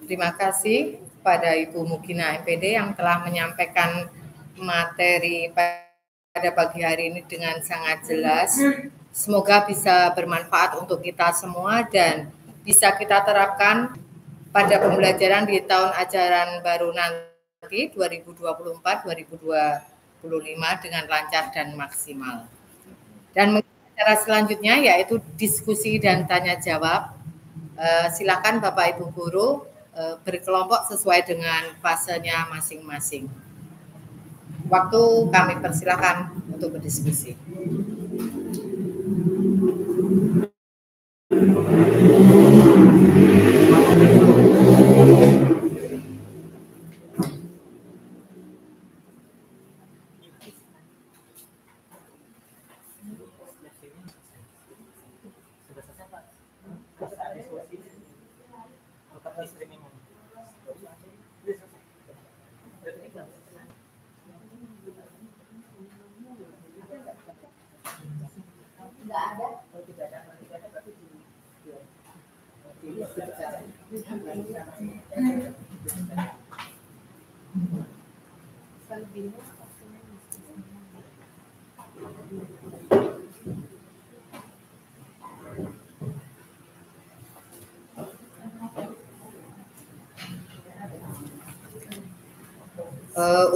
Terima kasih pada Ibu Mugina MPD yang telah menyampaikan materi pada pagi hari ini dengan sangat jelas. Semoga bisa bermanfaat untuk kita semua dan bisa kita terapkan pada pembelajaran di tahun ajaran baru nanti 2024-2025 dengan lancar dan maksimal. Dan acara selanjutnya yaitu diskusi dan tanya jawab. Silakan Bapak Ibu Guru berkelompok sesuai dengan fasenya masing-masing. Waktu kami persilakan untuk berdiskusi.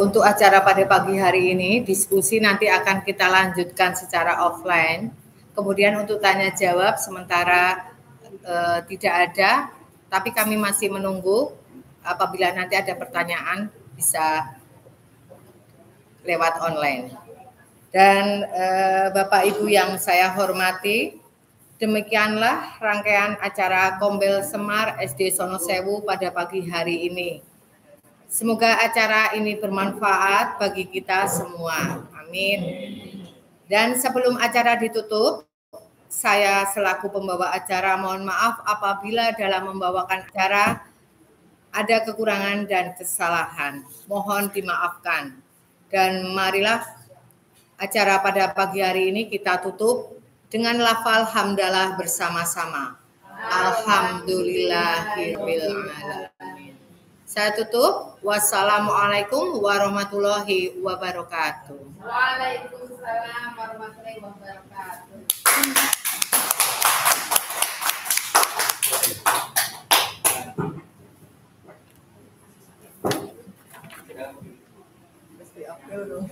Untuk acara pada pagi hari ini, diskusi nanti akan kita lanjutkan secara offline. Kemudian untuk tanya jawab sementara tidak ada, tapi kami masih menunggu. Apabila nanti ada pertanyaan bisa lewat online. Dan Bapak Ibu yang saya hormati, demikianlah rangkaian acara Kombel Semar SD Sonosewu pada pagi hari ini. Semoga acara ini bermanfaat bagi kita semua. Amin. Dan sebelum acara ditutup, saya selaku pembawa acara mohon maaf apabila dalam membawakan acara ada kekurangan dan kesalahan. Mohon dimaafkan. Dan marilah acara pada pagi hari ini kita tutup dengan lafal hamdalah bersama-sama. Alhamdulillahirabbil alamin. Saya tutup. Wassalamualaikum warahmatullahi wabarakatuh. Waalaikumsalam warahmatullahi wabarakatuh. Mesti upload dong.